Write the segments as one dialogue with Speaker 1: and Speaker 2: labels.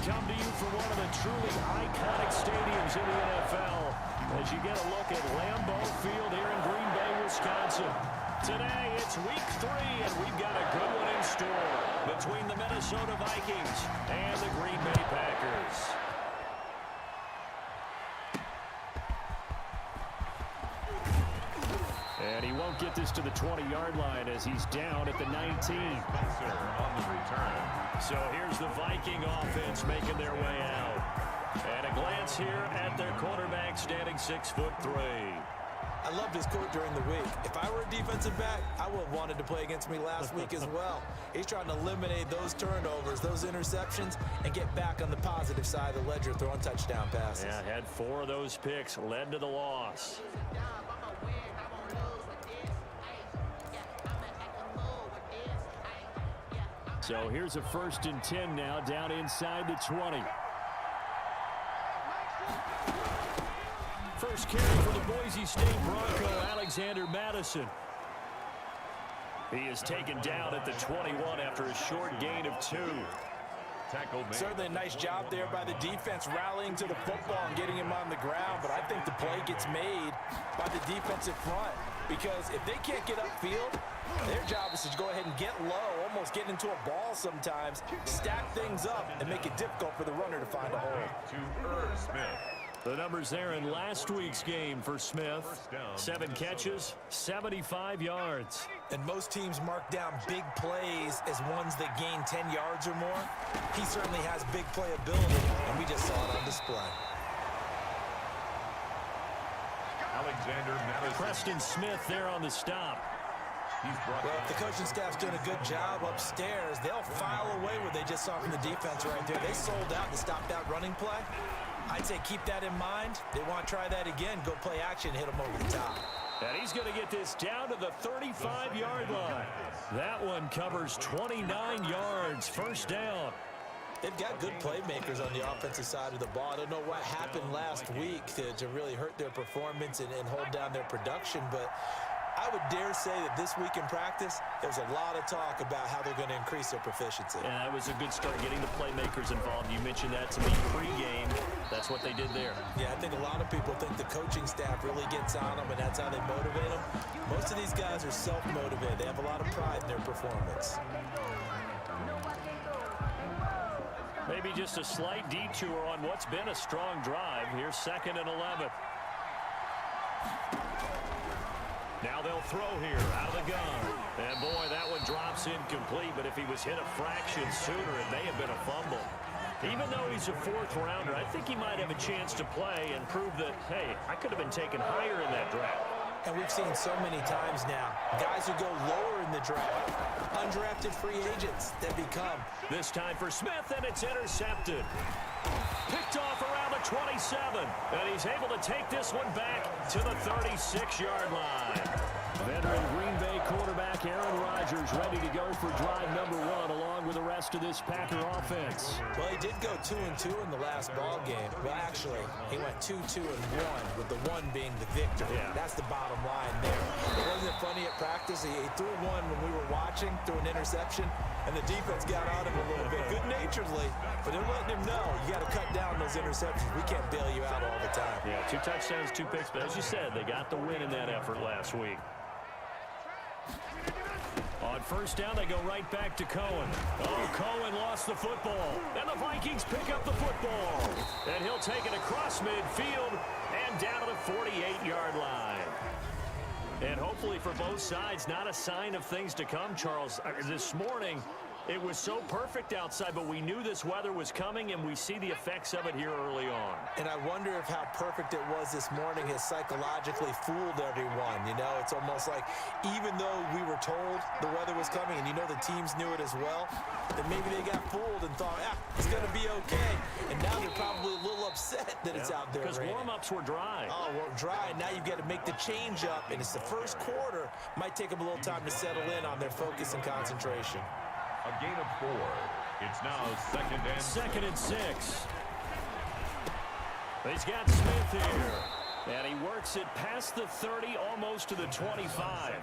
Speaker 1: come to you from one of the truly iconic stadiums in the NFL as you get a look at Lambeau Field here in Green Bay, Wisconsin. Today, it's week 3, and we've got a good one in store between the Minnesota Vikings and the Green Bay Packers. And he won't get this to the 20-yard line as he's down at the 19.
Speaker 2: On the return.
Speaker 1: So here's the Viking offense making their way out. And a glance here at their quarterback standing 6'3".
Speaker 3: I loved his quote during the week. If I were a defensive back, I would have wanted to play against me last week as well. He's trying to eliminate those turnovers, those interceptions, and get back on the positive side of the ledger throwing touchdown passes.
Speaker 1: Yeah, had 4 of those picks, led to the loss. So here's a 1st and 10 now, down inside the 20. First carry for the Boise State Bronco, Alexander Madison. He is taken down at the 21 after a short gain of 2.
Speaker 3: Certainly a nice job there by the defense rallying to the football and getting him on the ground, but I think the play gets made by the defensive front because if they can't get upfield, their job is to go ahead and get low, almost get into a ball sometimes, stack things up, and make it difficult for the runner to find a hole.
Speaker 1: The numbers there in last week's game for Smith. 7 catches, 75 yards.
Speaker 3: And most teams mark down big plays as ones that gain 10 yards or more. He certainly has big playability, and we just saw it on display.
Speaker 2: Alexander Madison.
Speaker 1: Preston Smith there on the stop.
Speaker 3: Well, if the coaching staff's doing a good job upstairs, they'll file away what they just saw from the defense right there. They sold out and stopped that running play. I'd say keep that in mind. They want to try that again. Go play action, hit them over the top.
Speaker 1: And he's going to get this down to the 35-yard line. That one covers 29 yards. First down.
Speaker 3: They've got good playmakers on the offensive side of the ball. I don't know what happened last week to really hurt their performance and hold down their production, but I would dare say that this week in practice, there's a lot of talk about how they're going to increase their proficiency.
Speaker 1: Yeah, it was a good start getting the playmakers involved. You mentioned that to me pre-game. That's what they did there.
Speaker 3: Yeah, I think a lot of people think the coaching staff really gets on them, and that's how they motivate them. Most of these guys are self-motivated. They have a lot of pride in their performance.
Speaker 1: Maybe just a slight detour on what's been a strong drive. Here's 2nd and 11. Now they'll throw here out of the gun. And boy, that one drops incomplete, but if he was hit a fraction sooner, it may have been a fumble. Even though he's a 4th rounder, I think he might have a chance to play and prove that, hey, I could have been taken higher in that draft.
Speaker 3: And we've seen so many times now, guys who go lower in the draft, undrafted free agents that become.
Speaker 1: This time for Smith, and it's intercepted. Picked off around the 27, and he's able to take this one back to the 36-yard line. Veteran Green Bay quarterback Aaron Rodgers ready to go for drive number 1 along with the rest of this Packer offense.
Speaker 3: Well, he did go 2-2 in the last ball game. Well, actually, he went 2-2-1 with the 1 being the victory.
Speaker 1: Yeah.
Speaker 3: That's the bottom line there. It wasn't funny at practice. He threw one when we were watching, threw an interception, and the defense got on him a little bit, good-naturedly, but they're letting him know you got to cut down those interceptions. We can't bail you out all the time.
Speaker 1: Yeah, 2 touchdowns, 2 picks, but as you said, they got the win in that effort last week. On first down, they go right back to Cohen. Oh, Cohen lost the football. And the Vikings pick up the football. And he'll take it across midfield and down to the 48-yard line. And hopefully for both sides, not a sign of things to come, Charles. This morning, it was so perfect outside, but we knew this weather was coming, and we see the effects of it here early on.
Speaker 3: And I wonder if how perfect it was this morning has psychologically fooled everyone. You know, it's almost like even though we were told the weather was coming, and you know the teams knew it as well, that maybe they got fooled and thought, it's going to be okay. And now they're probably a little upset that it's out there
Speaker 1: because warm-ups were dry.
Speaker 3: Oh, well, dry. Now you've got to make the change up, and it's the first quarter. Might take them a little time to settle in on their focus and concentration.
Speaker 2: A gain of 4. It's now 2nd and
Speaker 1: 6. He's got Smith here. And he works it past the 30, almost to the 25.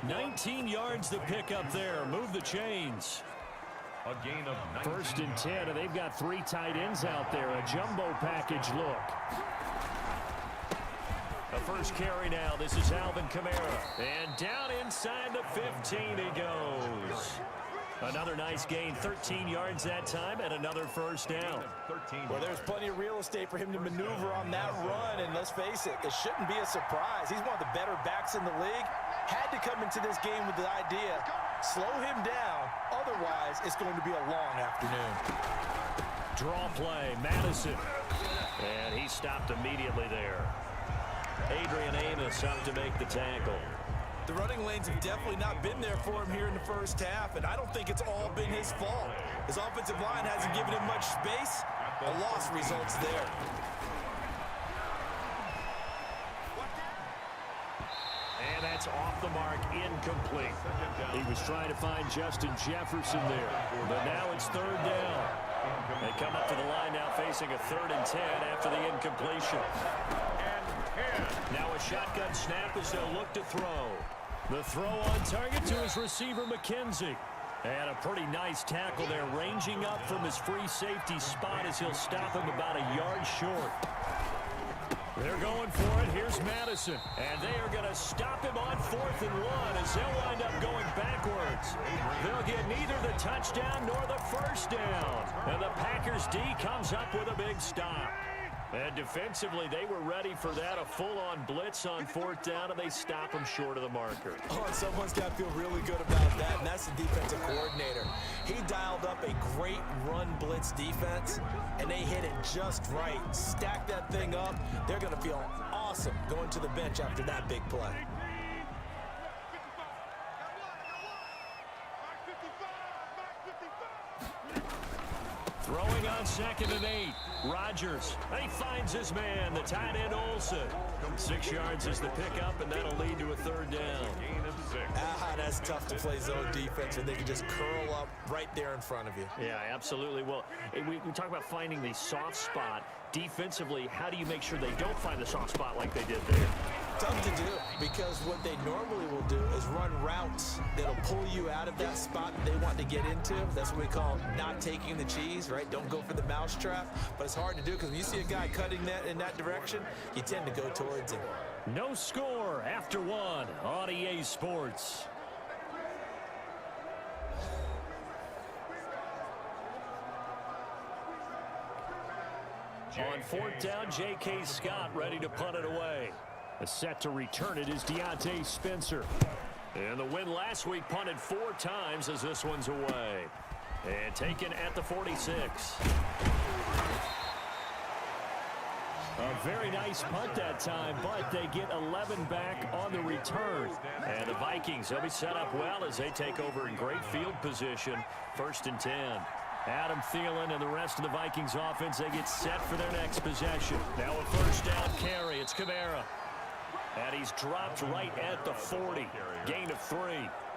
Speaker 1: 19 yards to pick up there. Move the chains.
Speaker 2: A gain of 19.
Speaker 1: First and 10, and they've got 3 tight ends out there. A jumbo package look. The first carry now. This is Alvin Kamara. And down inside the 15 he goes. Another nice gain, 13 yards that time, and another first down.
Speaker 3: Well, there's plenty of real estate for him to maneuver on that run, and let's face it, it shouldn't be a surprise. He's one of the better backs in the league. Had to come into this game with the idea, slow him down, otherwise it's going to be a long afternoon.
Speaker 1: Draw play, Madison. And he stopped immediately there. Adrian Amos up to make the tackle.
Speaker 3: The running lanes have definitely not been there for him here in the first half, and I don't think it's all been his fault. His offensive line hasn't given him much space. A loss results there.
Speaker 1: And that's off the mark, incomplete. He was trying to find Justin Jefferson there, but now it's third down. They come up to the line now facing a 3rd and 10 after the incompletion. Now a shotgun snap as they'll look to throw. The throw on target to his receiver, McKenzie. And a pretty nice tackle there, ranging up from his free safety spot as he'll stop him about a yard short. They're going for it. Here's Madison. And they are going to stop him on 4th and 1 as they'll wind up going backwards. They'll get neither the touchdown nor the first down. And the Packers D comes up with a big stop. And defensively, they were ready for that, a full-on blitz on 4th down, and they stop him short of the marker.
Speaker 3: Oh, and someone's got to feel really good about that, and that's the defensive coordinator. He dialed up a great run blitz defense, and they hit it just right. Stack that thing up. They're going to feel awesome going to the bench after that big play.
Speaker 1: Throwing on 2nd and 8. Rodgers. He finds his man, the tight end Olsen. 6 yards is the pickup, and that'll lead to a 3rd down.
Speaker 3: That's tough to play zone defense when they can just curl up right there in front of you.
Speaker 1: Yeah, absolutely. Well, we talk about finding the soft spot. Defensively, how do you make sure they don't find the soft spot like they did there?
Speaker 3: Tough to do, because what they normally will do is run routes that'll pull you out of that spot that they want to get into. That's what we call not taking the cheese, right? Don't go for the mousetrap. But it's hard to do because when you see a guy cutting that in that direction, you tend to go towards him.
Speaker 1: No score after 1 on EA Sports. On 4th down, J.K. Scott ready to punt it away. Set to return it is Deontay Spencer. And the win last week punted 4 times as this one's away. And taken at the 46. A very nice punt that time, but they get 11 back on the return. And the Vikings, they'll be set up well as they take over in great field position. 1st and 10. Adam Thielen and the rest of the Vikings offense, they get set for their next possession. Now a 1st down carry. It's Kamara. And he's dropped right at the 40. Gain of 3.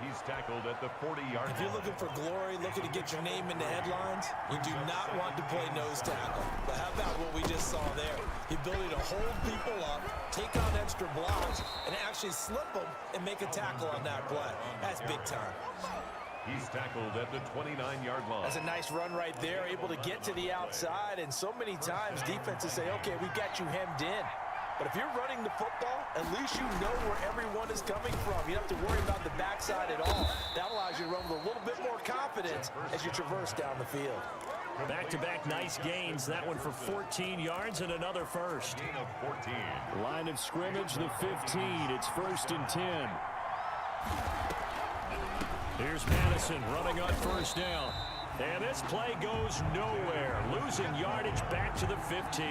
Speaker 2: He's tackled at the 40-yard line.
Speaker 3: If you're looking for glory, looking to get your name in the headlines, you do not want to play nose tackle. But how about what we just saw there? The ability to hold people up, take on extra blocks, and actually slip them and make a tackle on that play. That's big time.
Speaker 2: He's tackled at the 29-yard line.
Speaker 3: That's a nice run right there, able to get to the outside. And so many times defenses say, okay, we got you hemmed in. But if you're running the football, at least you know where everyone is coming from. You don't have to worry about the backside at all. That allows you to run with a little bit more confidence as you traverse down the field.
Speaker 1: Back-to-back nice gains. That one for 14 yards and another first.
Speaker 2: Gain of 14.
Speaker 1: Line of scrimmage, the 15. It's 1st and 10. Here's Madison running on 1st down. And this play goes nowhere. Losing yardage back to the 15.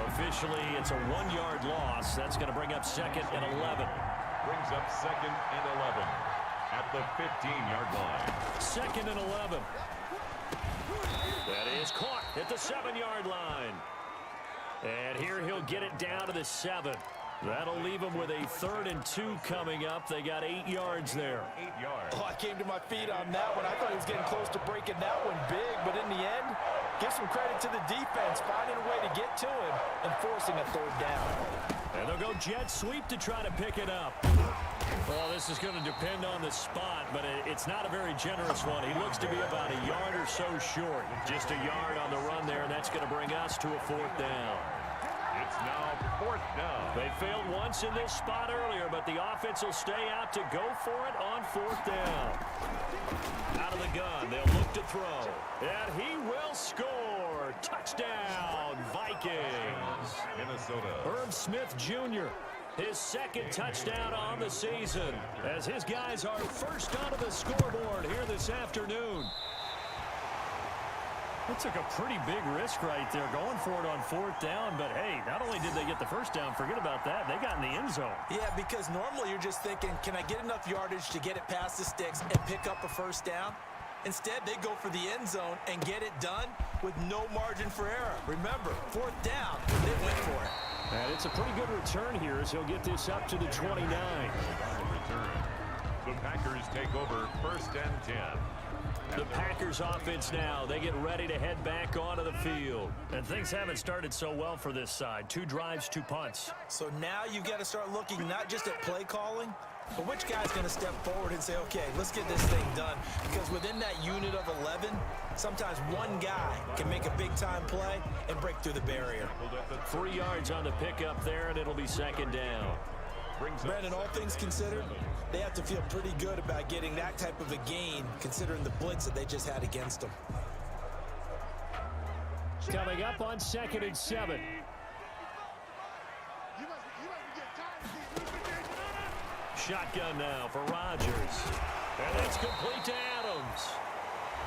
Speaker 1: Officially, it's a 1-yard loss. That's going to bring up 2nd and 11.
Speaker 2: Brings up 2nd and 11 at the 15-yard line.
Speaker 1: 2nd and 11. That is caught at the 7-yard line. And here he'll get it down to the 7. That'll leave them with a 3rd and 2 coming up. They got 8 yards there.
Speaker 2: 8 yards.
Speaker 3: Oh, I came to my feet on that one. I thought he was getting close to breaking that one big, but in the end, give some credit to the defense, finding a way to get to him and forcing a 3rd down.
Speaker 1: And they'll go jet sweep to try to pick it up. Well, this is going to depend on the spot, but it's not a very generous one. He looks to be about a yard or so short. Just a yard on the run there, and that's going to bring us to a 4th down.
Speaker 2: It's now 4th down.
Speaker 1: They failed once in this spot earlier, but the offense will stay out to go for it on 4th down. Out of the gun, they'll look to throw. And he will score. Touchdown, Vikings.
Speaker 2: Minnesota.
Speaker 1: Herb Smith Jr., his 2nd touchdown on the season, as his guys are first onto the scoreboard here this afternoon. It took a pretty big risk right there going for it on 4th down, but hey, not only did they get the first down, forget about that, they got in the end zone.
Speaker 3: Yeah, because normally you're just thinking, can I get enough yardage to get it past the sticks and pick up a first down? Instead, they go for the end zone and get it done with no margin for error. Remember, 4th down, they went for it.
Speaker 1: And it's a pretty good return here as he'll get this up to the 29.
Speaker 2: The Packers take over 1st and 10.
Speaker 1: The Packers offense now, they get ready to head back onto the field. And things haven't started so well for this side. 2 drives, 2 punts.
Speaker 3: So now you've got to start looking not just at play calling, but which guy's going to step forward and say, okay, let's get this thing done. Because within that unit of 11, sometimes one guy can make a big-time play and break through the barrier.
Speaker 1: 3 yards on the pickup there, and it'll be 2nd down.
Speaker 3: Brandon, all things considered, they have to feel pretty good about getting that type of a gain, considering the blitz that they just had against them.
Speaker 1: Coming up on 2nd and 7. Shotgun now for Rodgers. And that's complete to Adams.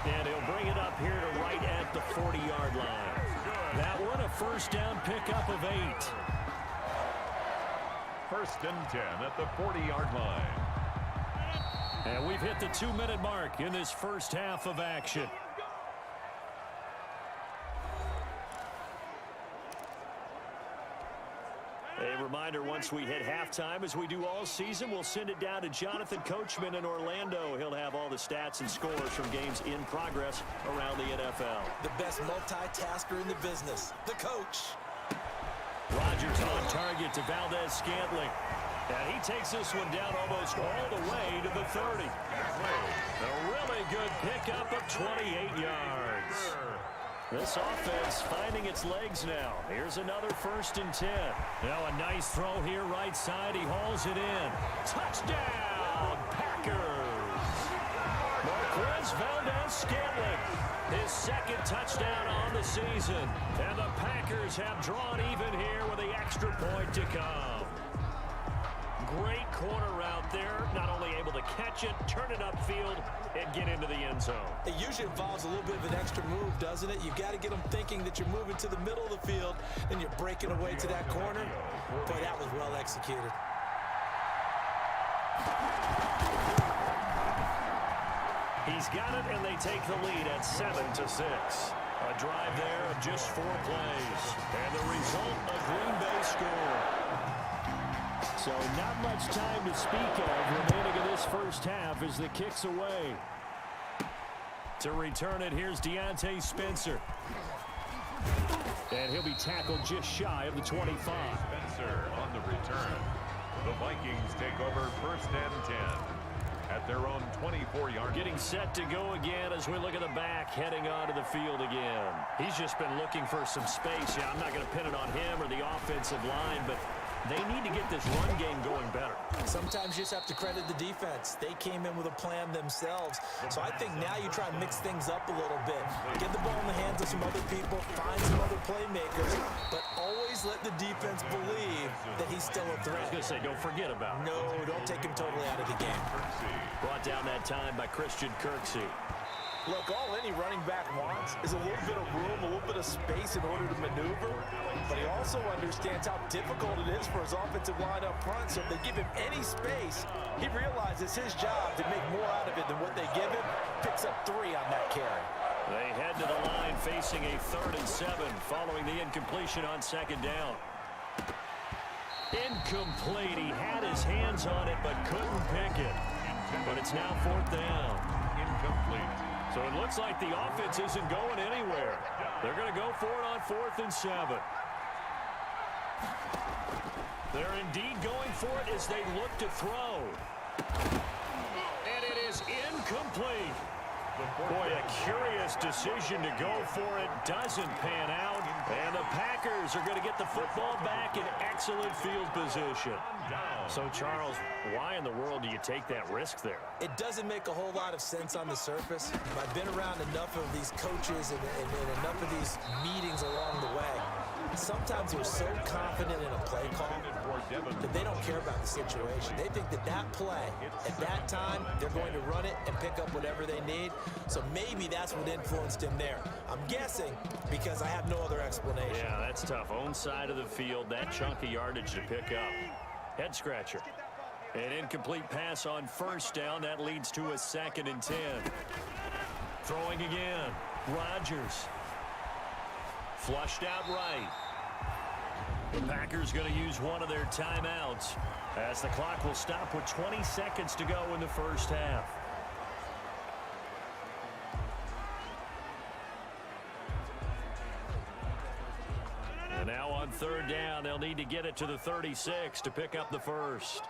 Speaker 1: And he'll bring it up here to right at the 40-yard line. That one, a first down pickup of 8.
Speaker 2: 1st and 10 at the 40-yard line.
Speaker 1: And we've hit the 2-minute mark in this first half of action. A reminder, once we hit halftime, as we do all season, we'll send it down to Jonathan Coachman in Orlando. He'll have all the stats and scores from games in progress around the NFL.
Speaker 3: The best multitasker in the business, the coach.
Speaker 1: Rodgers on target to Valdez-Scantling. And he takes this one down almost all the way to the 30. A really good pickup of 28 yards. This offense finding its legs now. Here's another 1st and 10. Now a nice throw here right side. He hauls it in. Touchdown, Packers. Marquez Valdez-Scantling, his 2nd touchdown on the season. And the Packers have drawn even here with the extra point to come. Great corner route there. Not only able to catch it, turn it upfield, and get into the end zone.
Speaker 3: It usually involves a little bit of an extra move, doesn't it? You've got to get them thinking that you're moving to the middle of the field, and you're breaking away to that corner. Boy, that was well executed.
Speaker 1: He's got it, and they take the lead at 7-6. A drive there of just 4 plays. And the result, a Green Bay score. So not much time to speak of remaining in this first half as the kick's away. To return it, here's Deontay Spencer. And he'll be tackled just shy of the 25.
Speaker 2: Spencer on the return. The Vikings take over 1st and 10 at their own 24-yard.
Speaker 1: Getting set to go again as we look at the back, heading onto the field again. He's just been looking for some space. Yeah, I'm not going to pin it on him or the offensive line, but they need to get this run game going better.
Speaker 3: Sometimes you just have to credit the defense. They came in with a plan themselves. So I think now you try and mix things up a little bit. Get the ball in the hands of some other people, find some other playmakers, but always let the defense believe that he's still a threat.
Speaker 1: I was going to say, don't forget about him.
Speaker 3: No, don't take him totally out of the game.
Speaker 1: Brought down that time by Christian Kirksey.
Speaker 3: Look, all any running back wants is a little bit of room, a little bit of space in order to maneuver, but he also understands how difficult it is for his offensive line up front, so if they give him any space, he realizes his job to make more out of it than what they give him, picks up 3 on that carry.
Speaker 1: They head to the line facing a 3rd and 7 following the incompletion on 2nd down. Incomplete. He had his hands on it but couldn't pick it. But it's now 4th down.
Speaker 2: Incomplete.
Speaker 1: So it looks like the offense isn't going anywhere. They're going to go for it on 4th and 7. They're indeed going for it as they look to throw. And it is incomplete. Boy, a curious decision to go for it. Doesn't pan out. And the Packers are going to get the football back in excellent field position. So, Charles, why in the world do you take that risk there?
Speaker 3: It doesn't make a whole lot of sense on the surface. I've been around enough of these coaches and enough of these meetings along the way. Sometimes they're so confident in a play call that they don't care about the situation. They think that that play, at that time, they're going to run it and pick up whatever they need. So maybe that's what influenced him there. I'm guessing because I have no other explanation.
Speaker 1: Yeah, that's tough. Own side of the field, that chunk of yardage to pick up. Head scratcher. An incomplete pass on first down. That leads to a 2nd and 10. Throwing again. Rodgers. Flushed out right. The Packers going to use one of their timeouts as the clock will stop with 20 seconds to go in the first half. And now on 3rd down, they'll need to get it to the 36 to pick up the first.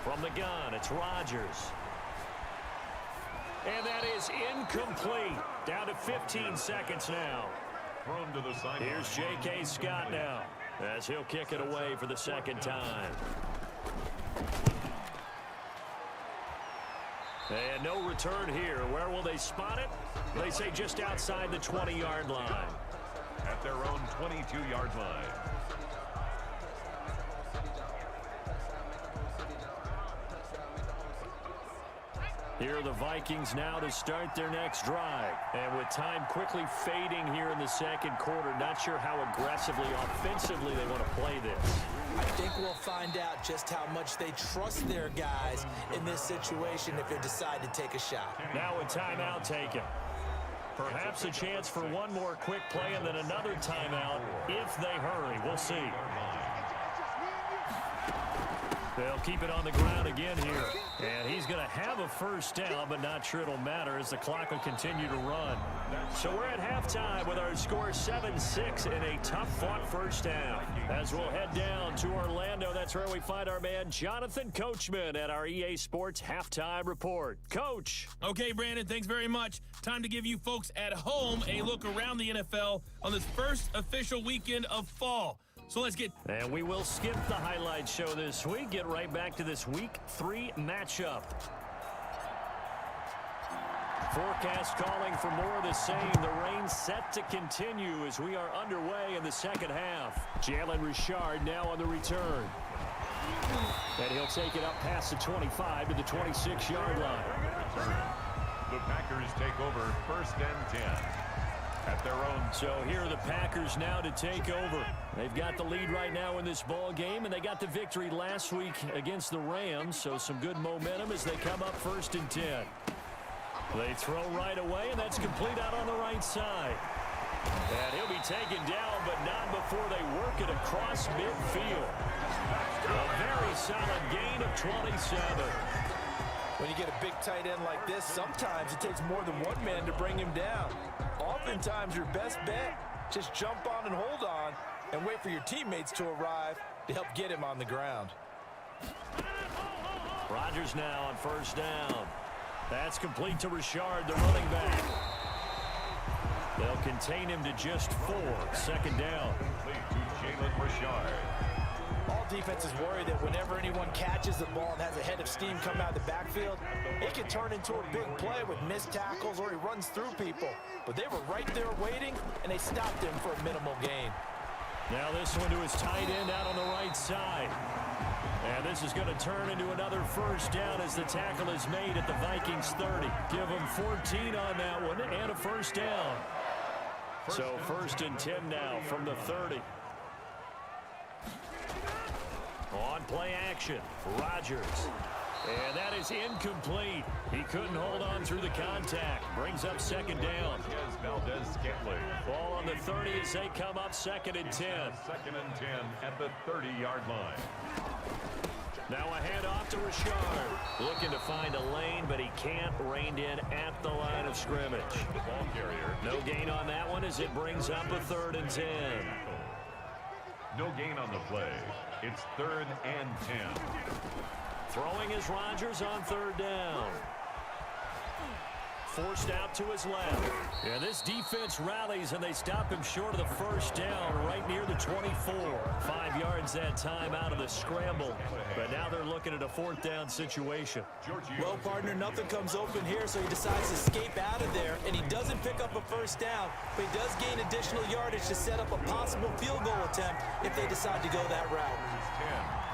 Speaker 1: From the gun, it's Rodgers. And that is incomplete. Down to 15 seconds now.
Speaker 2: Thrown to the sideline.
Speaker 1: Here's J.K. Scott now as he'll kick it away for the 2nd time. And no return here. Where will they spot it? They say just outside the 20-yard line.
Speaker 2: At their own 22-yard line.
Speaker 1: Here are the Vikings now to start their next drive. And with time quickly fading here in the 2nd quarter, not sure how aggressively, offensively they want to play this.
Speaker 3: I think we'll find out just how much they trust their guys in this situation if they decide to take a shot.
Speaker 1: Now a timeout taken. Perhaps a chance for one more quick play and then another timeout if they hurry. We'll see. They'll keep it on the ground again here. And he's going to have a first down, but not sure it'll matter as the clock will continue to run. So we're at halftime with our score 7-6 in a tough-fought first down. As we'll head down to Orlando, that's where we find our man Jonathan Coachman at our EA Sports Halftime Report. Coach.
Speaker 4: Okay, Brandon, thanks very much. Time to give you folks at home a look around the NFL on this first official weekend of fall. So let's get...
Speaker 1: And we will skip the highlight show this week. Get right back to this Week 3 matchup. Forecast calling for more of the same. The rain set to continue as we are underway in the 2nd half. Jalen Richard now on the return. And he'll take it up past the 25 to the 26-yard line.
Speaker 2: The Packers take over 1st and 10. At their own.
Speaker 1: So here are the Packers now to take over. They've got the lead right now in this ball game, and they got the victory last week against the Rams, so some good momentum as they come up 1st and 10. They throw right away, and that's complete out on the right side. And he'll be taken down, but not before they work it across midfield. A very solid gain of 27.
Speaker 3: When you get a big tight end like this, sometimes it takes more than one man to bring him down. Oftentimes, your best bet, just jump on and hold on and wait for your teammates to arrive to help get him on the ground.
Speaker 1: Rodgers now on 1st down. That's complete to Richard, the running back. They'll contain him to just 4. 2nd down.
Speaker 2: Complete to Jalen Richard.
Speaker 3: All defenses worry that whenever anyone catches the ball and has a head of steam come out of the backfield, it can turn into a big play with missed tackles or he runs through people. But they were right there waiting, and they stopped him for a minimal gain.
Speaker 1: Now this one to his tight end out on the right side. And this is going to turn into another first down as the tackle is made at the Vikings 30. Give them 14 on that one and a first down. So 1st and 10 now from the 30. On play action, Rodgers. And that is incomplete. He couldn't hold on through the contact. Brings up 2nd down. Ball on the 30 as they come up 2nd and 10.
Speaker 2: 2nd and 10 at the 30-yard line.
Speaker 1: Now a handoff to Richard. Looking to find a lane, but he can't. Reined in at the line of scrimmage.
Speaker 2: The ball carrier.
Speaker 1: No gain on that one as it brings up a 3rd and 10.
Speaker 2: No gain on the play. It's 3rd and 10.
Speaker 1: Throwing is Rodgers on 3rd down. Forced out to his left. And this defense rallies, and they stop him short of the 1st down right near the 24. 5 yards that time out of the scramble. But now they're looking at a 4th down situation.
Speaker 3: Well, partner, nothing comes open here, so he decides to escape out of there, and he doesn't pick up a 1st down, but he does gain additional yardage to set up a possible field goal attempt if they decide to go that route.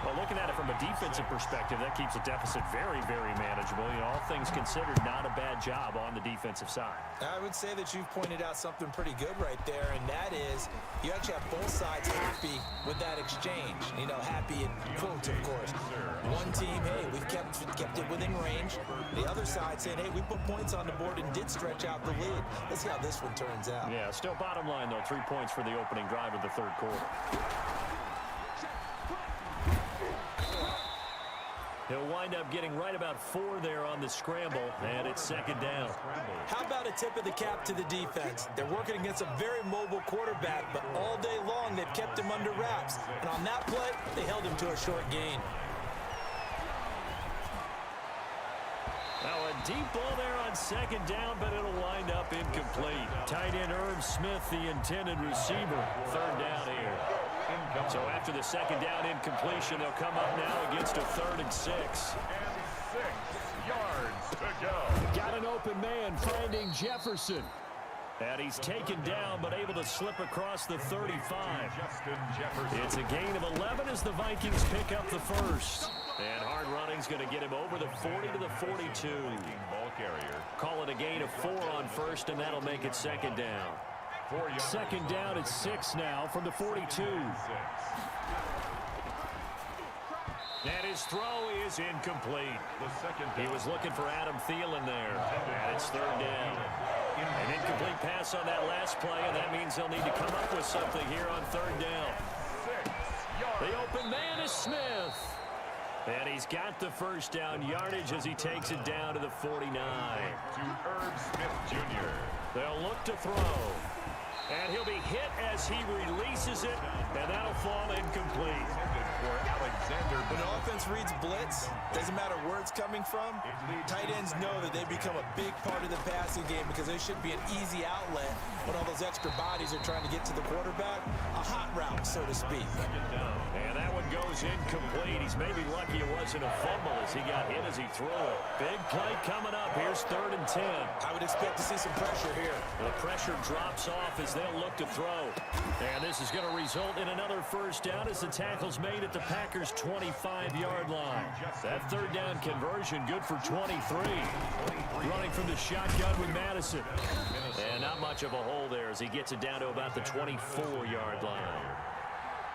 Speaker 1: Well, looking at it from a defensive perspective, that keeps the deficit very, very manageable. You know, all things considered, not a bad job on the defensive side.
Speaker 3: I would say that you've pointed out something pretty good right there, and that is you actually have both sides happy with that exchange. You know, happy in quotes, of course. One team, hey, we've kept it within range. The other side saying, hey, we put points on the board and did stretch out the lead. Let's see how this one turns out.
Speaker 1: Yeah, still bottom line, though, 3 points for the opening drive of the 3rd quarter. He'll wind up getting right about 4 there on the scramble, and it's 2nd down.
Speaker 3: How about a tip of the cap to the defense? They're working against a very mobile quarterback, but all day long they've kept him under wraps. And on that play, they held him to a short gain.
Speaker 1: Now a deep ball there on 2nd down, but it'll wind up incomplete. Tight end Herb Smith, the intended receiver. 3rd down here. So after the 2nd down incompletion, they'll come up now against a 3rd and 6.
Speaker 2: And 6 yards to go.
Speaker 1: Got an open man finding Jefferson. And he's taken down, but able to slip across the 35.
Speaker 2: Justin Jefferson.
Speaker 1: It's a gain of 11 as the Vikings pick up the 1st. And hard running's going to get him over the 40 to the 42.
Speaker 2: Ball carrier.
Speaker 1: Call it a gain of 4 on 1st, and that'll make it 2nd down. 2nd down at 6 now from the 42. And his throw is incomplete. He was looking for Adam Thielen there. And it's 3rd down. An incomplete pass on that last play, and that means they'll need to come up with something here on 3rd down. The open man is Smith. And he's got the 1st down yardage as he takes it down to the 49.
Speaker 2: To Herb Smith Jr.
Speaker 1: They'll look to throw. And he'll be hit as he releases it, and that'll fall incomplete.
Speaker 3: When the offense reads blitz, doesn't matter where it's coming from, tight ends know that they become a big part of the passing game because they should be an easy outlet when all those extra bodies are trying to get to the quarterback. A hot route, so to speak.
Speaker 1: And that one goes incomplete. He's maybe lucky it wasn't a fumble as he got hit as he threw it. Big play coming up. Here's 3rd and 10.
Speaker 3: I would expect to see some pressure here.
Speaker 1: The pressure drops off as they'll look to throw. And this is going to result in another 1st down as the tackle's made at the Packers' 25-yard line. That 3rd down conversion good for 23. Running from the shotgun with Madison. And not much of a hole there as he gets it down to about the 24-yard line.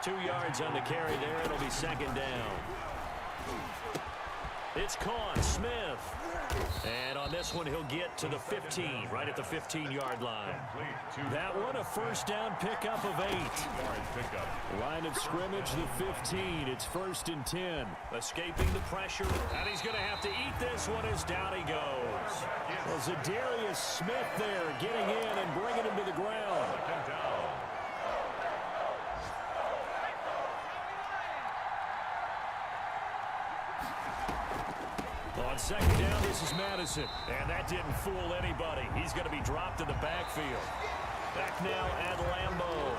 Speaker 1: 2 yards on the carry there. It'll be 2nd down. It's caught. Smith. And on this one, he'll get to the 15, right at the 15-yard line. That one, a 1st down pickup of 8. Line of scrimmage, the 15. It's 1st and 10. Escaping the pressure, and he's going to have to eat this one as down he goes. Well, Zadarius Smith there getting in and bringing him to the ground. On 2nd down, this is Madison. And that didn't fool anybody. He's going to be dropped in the backfield. Back now at Lambeau.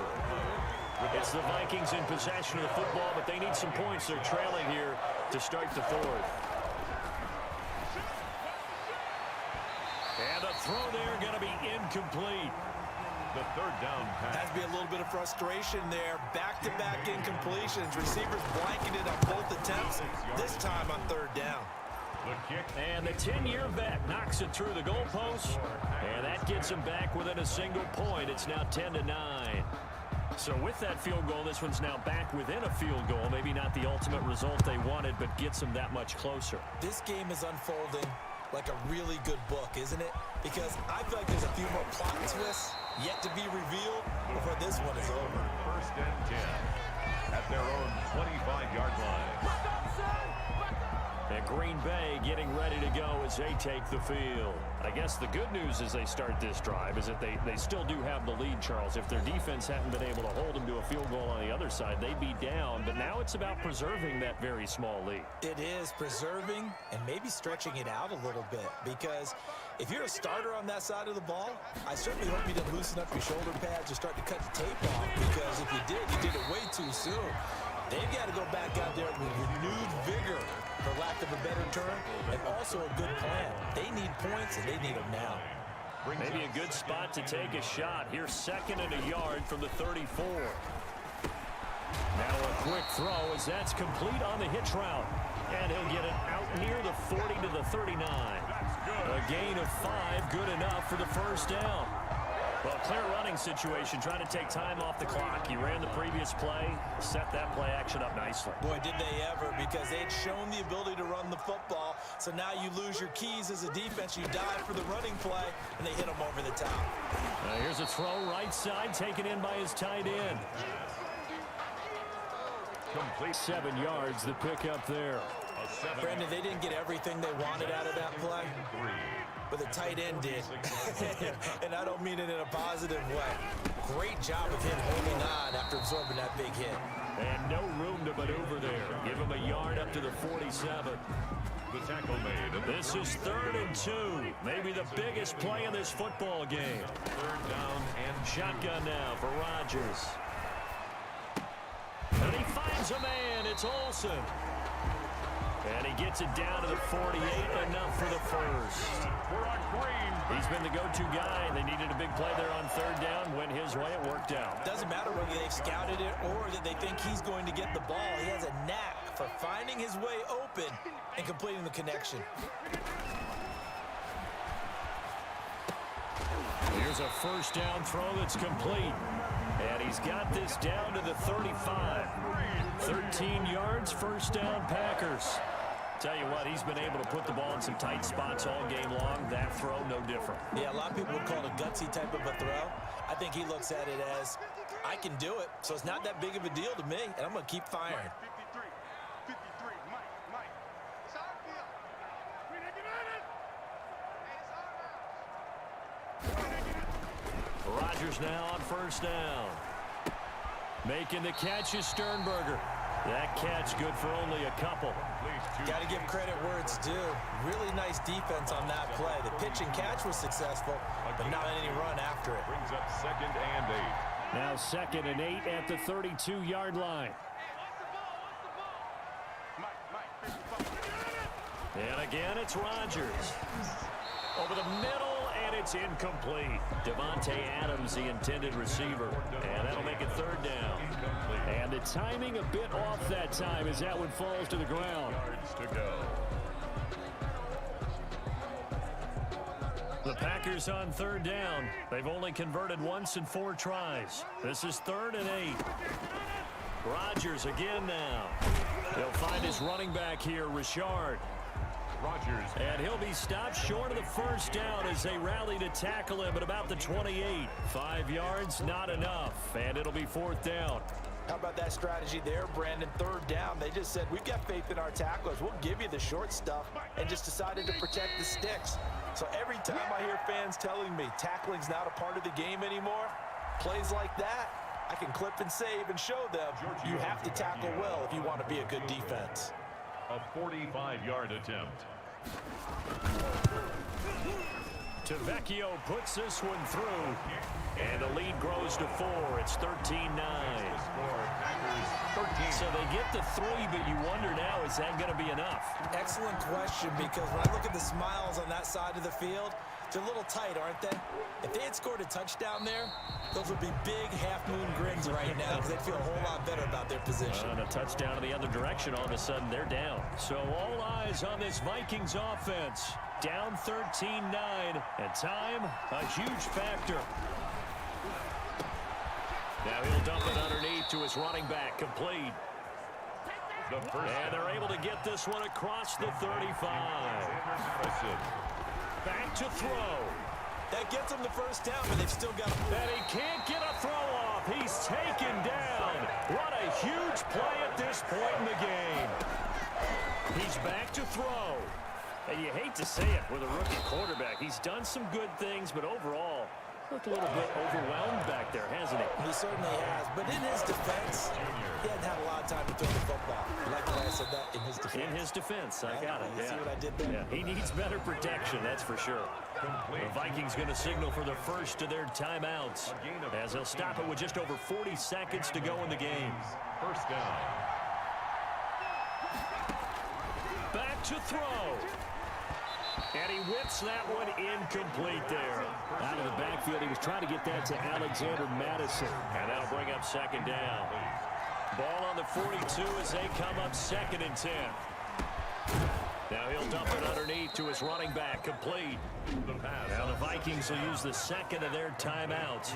Speaker 1: It's the Vikings in possession of the football, but they need some points. They're trailing here to start the 4th. And the throw there going to be incomplete.
Speaker 2: The 3rd down pass.
Speaker 3: Has to be a little bit of frustration there. Back-to-back incompletions. Receivers blanketed on both attempts. This time on 3rd down.
Speaker 2: The kick.
Speaker 1: And the 10-year vet knocks it through the goalpost. And that gets him back within a single point. It's now 10-9. So with that field goal, this one's now back within a field goal. Maybe not the ultimate result they wanted, but gets them that much closer.
Speaker 3: This game is unfolding like a really good book, isn't it? Because I feel like there's a few more plot twists yet to be revealed before this one is over.
Speaker 2: 1st and 10. at their own 25-yard line.
Speaker 1: And Green Bay getting ready to go as they take the field. I guess the good news as they start this drive is that they still do have the lead, Charles. If their defense hadn't been able to hold them to a field goal on the other side, they'd be down. But now it's about preserving that very small lead.
Speaker 3: It is preserving and maybe stretching it out a little bit, because if you're a starter on that side of the ball, I certainly hope you didn't loosen up your shoulder pads or start to cut the tape off, because if you did it way too soon. They've got to go back out there with renewed vigor, for lack of a better term, and also a good plan. They need points, and they need them now.
Speaker 1: Maybe a good spot to take a shot. Here's 2nd and a yard from the 34. Now a quick throw as that's complete on the hitch route. And he'll get it out near the 40 to the 39. A gain of 5, good enough for the first down. Well, clear running situation, trying to take time off the clock. He ran the previous play, set that play action up nicely.
Speaker 3: Boy, did they ever, because they had shown the ability to run the football. So now you lose your keys as a defense. You dive for the running play, and they hit him over the top.
Speaker 1: Here's a throw right side, taken in by his tight end.
Speaker 2: Complete.
Speaker 1: 7 yards, the pickup there.
Speaker 3: Brandon, they didn't get everything they wanted out of that play, but the tight end did. And I don't mean it in a positive way. Great job of him holding on after absorbing that big hit.
Speaker 1: And no room to maneuver there. Give him a yard up to the 47.
Speaker 2: The tackle made.
Speaker 1: This is 3rd and 2. Maybe the biggest play in this football game.
Speaker 2: 3rd down and
Speaker 1: shotgun now for Rodgers. And he finds a man. It's Olsen. And he gets it down to the 48, enough for the first. He's been the go-to guy. They needed a big play there on 3rd down. Went his way, it worked out.
Speaker 3: Doesn't matter whether they've scouted it or that they think he's going to get the ball. He has a knack for finding his way open and completing the connection.
Speaker 1: Here's a first down throw that's complete. And he's got this down to the 35. 13 yards, first down, Packers. Tell you what, he's been able to put the ball in some tight spots all game long. That throw, no different.
Speaker 3: Yeah, a lot of people would call it a gutsy type of a throw. I think he looks at it as, I can do it, so it's not that big of a deal to me, and I'm going to keep firing.
Speaker 1: Rodgers now on first down. Making the catch is Sternberger. That catch good for only a couple.
Speaker 3: Got to give credit where it's due. Really nice defense on that play. The pitch and catch was successful, but not any run after it.
Speaker 2: Brings up 2nd and 8.
Speaker 1: Now 2nd and 8 at the 32-yard line. And again, it's Rodgers. Over the middle, and it's incomplete. Devontae Adams, the intended receiver. And that'll make it 3rd down. And the timing a bit off that time as that one falls to the ground.
Speaker 2: Yards to go.
Speaker 1: The Packers on 3rd down. They've only converted once in 4 tries. This is 3rd and 8. Rodgers again now. He'll find his running back here, Richard.
Speaker 2: Rodgers.
Speaker 1: And he'll be stopped short of the first down as they rally to tackle him at about the 28. 5 yards, not enough. And it'll be 4th down.
Speaker 3: How about that strategy there, Brandon? 3rd down. They just said, we've got faith in our tacklers. We'll give you the short stuff, and just decided to protect the sticks. So every time I hear fans telling me tackling's not a part of the game anymore, plays like that, I can clip and save and show them you have to tackle well if you want to be a good defense.
Speaker 2: A 45-yard attempt.
Speaker 1: Tavecchio puts this one through, and the lead grows to 4. It's 13-9. So they get the 3, but you wonder now, is that going to be enough?
Speaker 3: Excellent question, because when I look at the smiles on that side of the field, they're a little tight, aren't they? If they had scored a touchdown there, those would be big half-moon grins right now, because they'd feel a whole lot better about their position.
Speaker 1: And a touchdown in the other direction, all of a sudden they're down. So all eyes on this Vikings offense. Down 13-9, and time, a huge factor. Now he'll dump it underneath to his running back, complete. And they're able to get this one across the 35. Back to throw.
Speaker 3: That gets them the first down, but they've still got him.
Speaker 1: And he can't get a throw off. off. He's taken down. What a huge play at this point in the game. He's back to throw. And you hate to say it with a rookie quarterback. He's done some good things, but overall, looked a little bit overwhelmed back there, hasn't he?
Speaker 3: He certainly has. But in his defense, he hasn't had a lot of time to throw the football. I like the way I said that, in his defense.
Speaker 1: In his defense, I got it.
Speaker 3: You see what I did there?
Speaker 1: Yeah, he needs better protection, that's for sure. The Vikings going to signal for the first of their timeouts, as they'll stop it with just over 40 seconds to go in the game.
Speaker 2: First down.
Speaker 1: Back to throw. And he whips that one incomplete there. Out of the backfield, he was trying to get that to Alexander Madison. And that'll bring up second down. Ball on the 42 as they come up 2nd and 10. Now he'll dump it underneath to his running back, complete. Now the Vikings will use the second of their timeouts,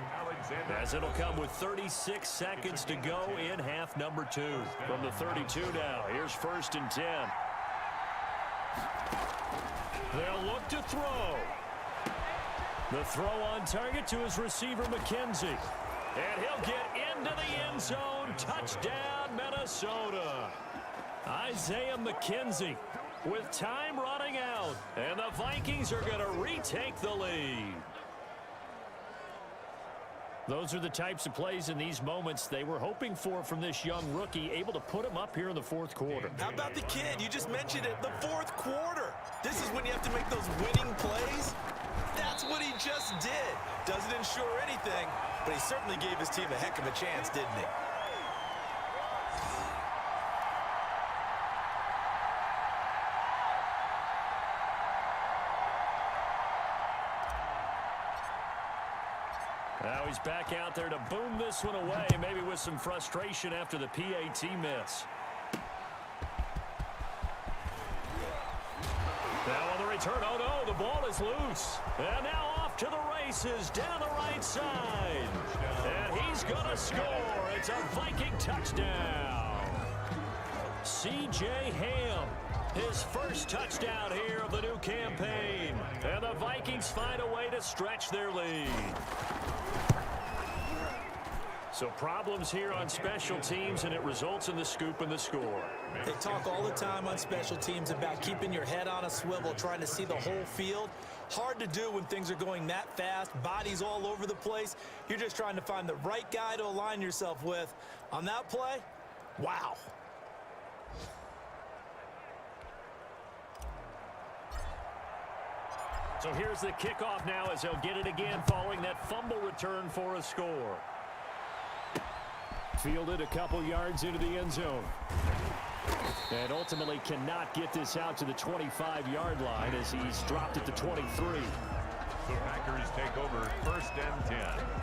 Speaker 1: as it'll come with 36 seconds to go in half number 2. From the 32 now, here's 1st and 10. They'll look to throw. The throw on target to his receiver, McKenzie. And he'll get into the end zone. Touchdown, Minnesota. Isaiah McKenzie with time running out. And the Vikings are going to retake the lead. Those are the types of plays in these moments they were hoping for from this young rookie, able to put him up here in the 4th quarter.
Speaker 3: How about the kid? You just mentioned it, the 4th quarter. This is when you have to make those winning plays. That's what he just did. Doesn't ensure anything, but he certainly gave his team a heck of a chance, didn't he?
Speaker 1: Now he's back out there to boom this one away, maybe with some frustration after the PAT miss. Now on the return, oh no, the ball is loose. And now off to the races, down the right side. And he's going to score. It's a Viking touchdown. C.J. Ham, his first touchdown here of the new campaign. And the Vikings find a way to stretch their lead. So problems here on special teams, and it results in the scoop and the score.
Speaker 3: They talk all the time on special teams about keeping your head on a swivel, trying to see the whole field. Hard to do when things are going that fast, bodies all over the place. You're just trying to find the right guy to align yourself with. On that play, wow.
Speaker 1: So here's the kickoff now as they'll get it again following that fumble return for a score. Fielded a couple yards into the end zone. And ultimately cannot get this out to the 25-yard line as he's dropped it to 23.
Speaker 2: The Packers take over 1st and 10.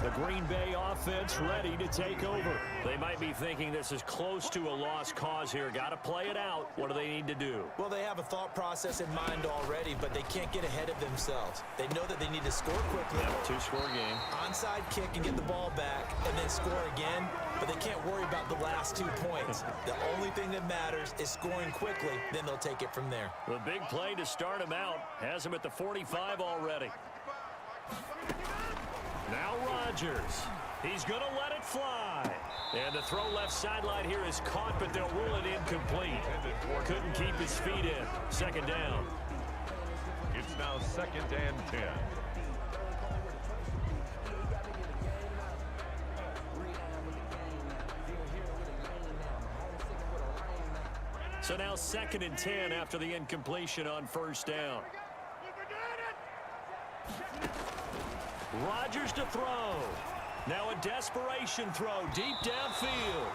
Speaker 1: The Green Bay offense ready to take over. They might be thinking this is close to a lost cause here. Got to play it out. What do they need to do?
Speaker 3: Well, they have a thought process in mind already, but they can't get ahead of themselves. They know that they need to score quickly.
Speaker 1: Yeah, 2-score game.
Speaker 3: Onside kick and get the ball back and then score again, but they can't worry about the last 2 points. The only thing that matters is scoring quickly, then they'll take it from there.
Speaker 1: The big play to start him out has him at the 45 already. Now Rodgers. He's going to let it fly. And the throw left sideline here is caught, but they'll rule it incomplete. Couldn't keep his feet in. 2nd down.
Speaker 2: It's now 2nd and 10.
Speaker 1: So now 2nd and 10 after the incompletion on 1st down. Rodgers to throw. Now a desperation throw deep downfield.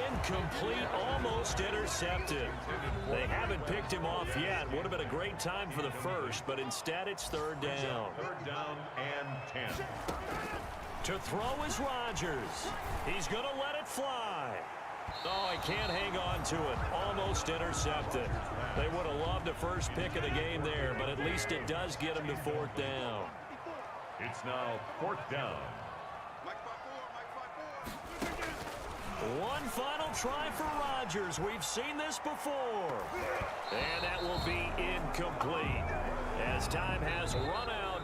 Speaker 1: Incomplete, almost intercepted. They haven't picked him off yet. Would have been a great time for the first, but instead it's 3rd down.
Speaker 2: 3rd down and 10.
Speaker 1: To throw is Rodgers. He's going to let it fly. Oh, he can't hang on to it. Almost intercepted. They would have loved a first pick of the game there, but at least it does get him to 4th down.
Speaker 2: It's now 4th down.
Speaker 1: One final try for Rodgers. We've seen this before. And that will be incomplete as time has run out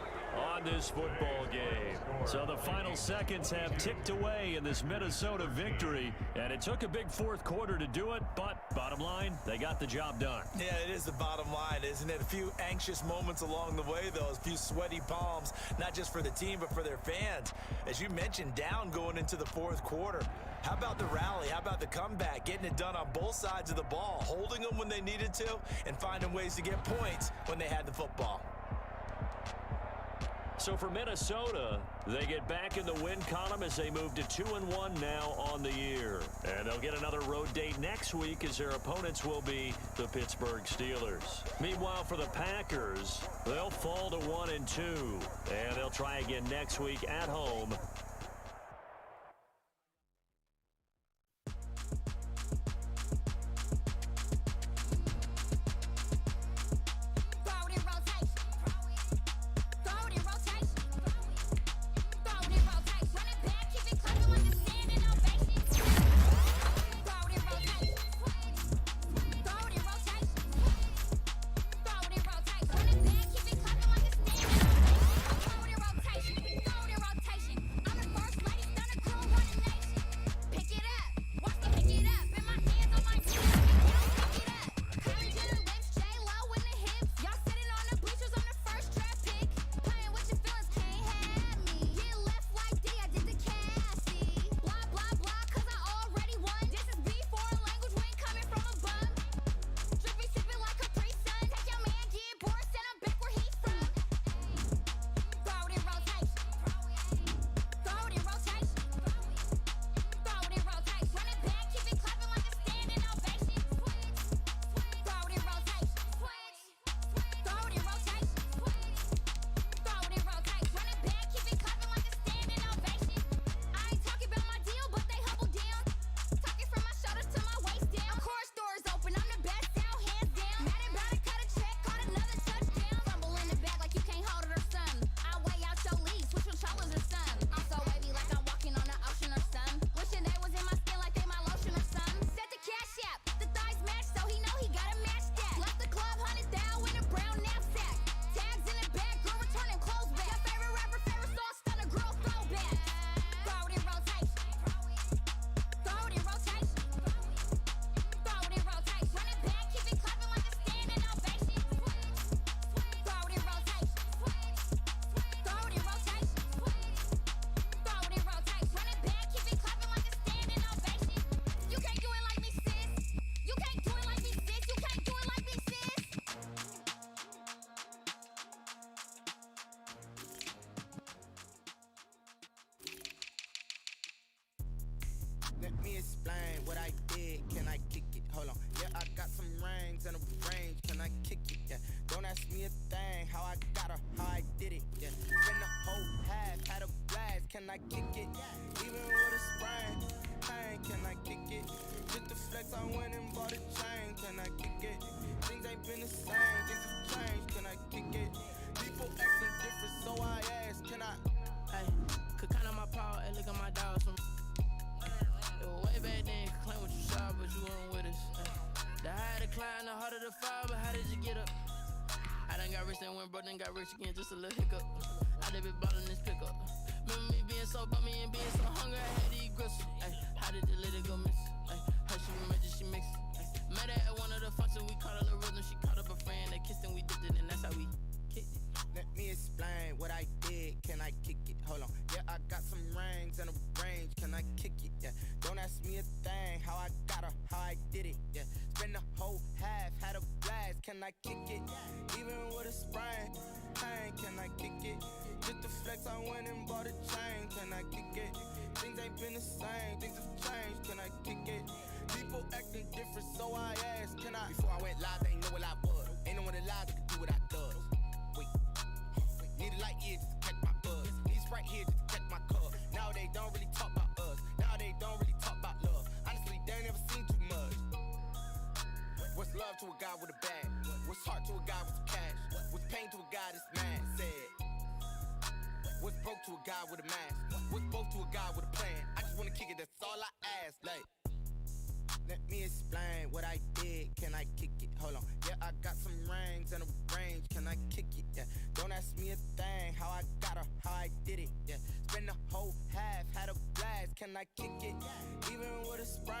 Speaker 1: on won this football game. So the final seconds have ticked away in this Minnesota victory, and it took a big fourth quarter to do it, but bottom line, they got the job done.
Speaker 3: Yeah, it is the bottom line, isn't it? A few anxious moments along the way, though, a few sweaty palms, not just for the team, but for their fans. As you mentioned, down going into the fourth quarter. How about the rally? How about the comeback? Getting it done on both sides of the ball, holding them when they needed to, and finding ways to get points when they had the football.
Speaker 1: So for Minnesota, they get back in the win column as they move to 2-1 now on the year. And they'll get another road date next week as their opponents will be the Pittsburgh Steelers. Meanwhile, for the Packers, they'll fall to 1-2. And they'll try again next week at home.
Speaker 5: Let me explain what I did. Can I kick it? Hold on. Yeah, I got some rings and a range. Can I kick it? Yeah. Don't ask me a thing. How I got her, how I did it. Yeah. Spin the whole half, had a blast. Can I kick it? Even with a sprain. Hey, can I kick it? Just the flex, I went and bought a chain. Can I kick it? Things ain't been the same. Things have changed. Can I kick it? People acting different, so I asked. Can I?
Speaker 6: Hey, could count on my power and look at my dogs from. Way back then, could claim what you saw, but you weren't with us. The higher the climb, the harder the fall, but how did you get up? I done got rich and went broke, then got rich again, just a little hiccup. I done been ballin' this pickup. Remember me being so bummy and being so hungry, I had to eat gristle. How did the lady go miss? How she remember she mixed. Met her at one of the functions, we caught a little rhythm. She caught up a friend, they kissed and we dipped it, and that's how we kicked it.
Speaker 5: Let me explain what I did. Can I kick it? Hold on. Yeah, I got some rings and a range. Can I kick it? Yeah. Don't ask me a thing. How I got her, how I did it. Yeah. Spend the whole half, had a blast. Can I kick it? Even with a sprain. Hey, can I kick it? Just the flex, I went and bought a chain. Can I kick it? Things ain't been the same. Things have changed. Can I kick it? People acting different, so I asked. Can I? Before I went live, they ain't know what I was. Ain't no one alive that could do what I does. Wait. Need a light here just to catch my buzz. Need Sprite here just to catch my cup. Now they don't really talk about us. Now they don't really talk about love. Honestly, they ain't never seen too much. What's love to a guy with a bag? What's heart to a guy with some cash? What's pain to a guy that's mad? Said. What's broke to a guy with a mask? What's broke to a guy with a plan? I just wanna kick it, that's all I ask. Like, let me explain what I did. Can I kick it? Hold on. Yeah, I got some rings and a range. Can can I kick it? Yeah, don't ask me a thing, how I got her, how I did it. Yeah, spend the whole half, had a blast, can I kick it? Even with a sprain.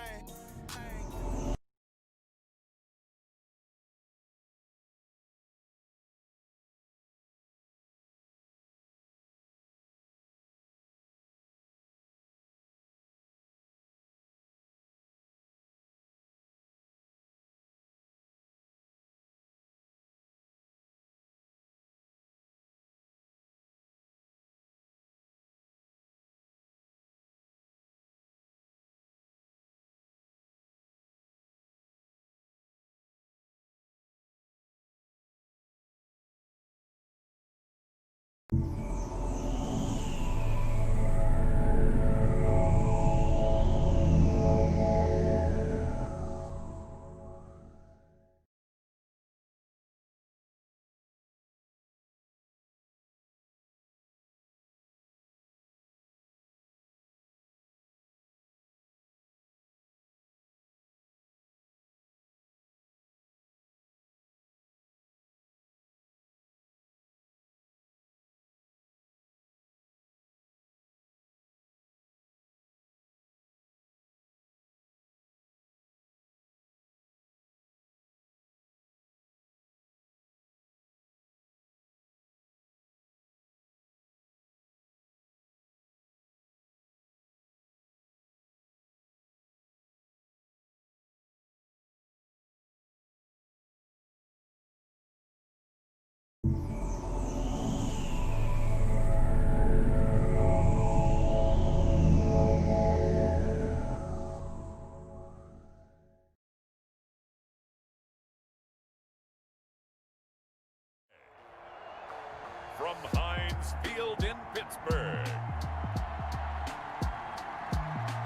Speaker 2: From Heinz Field in Pittsburgh,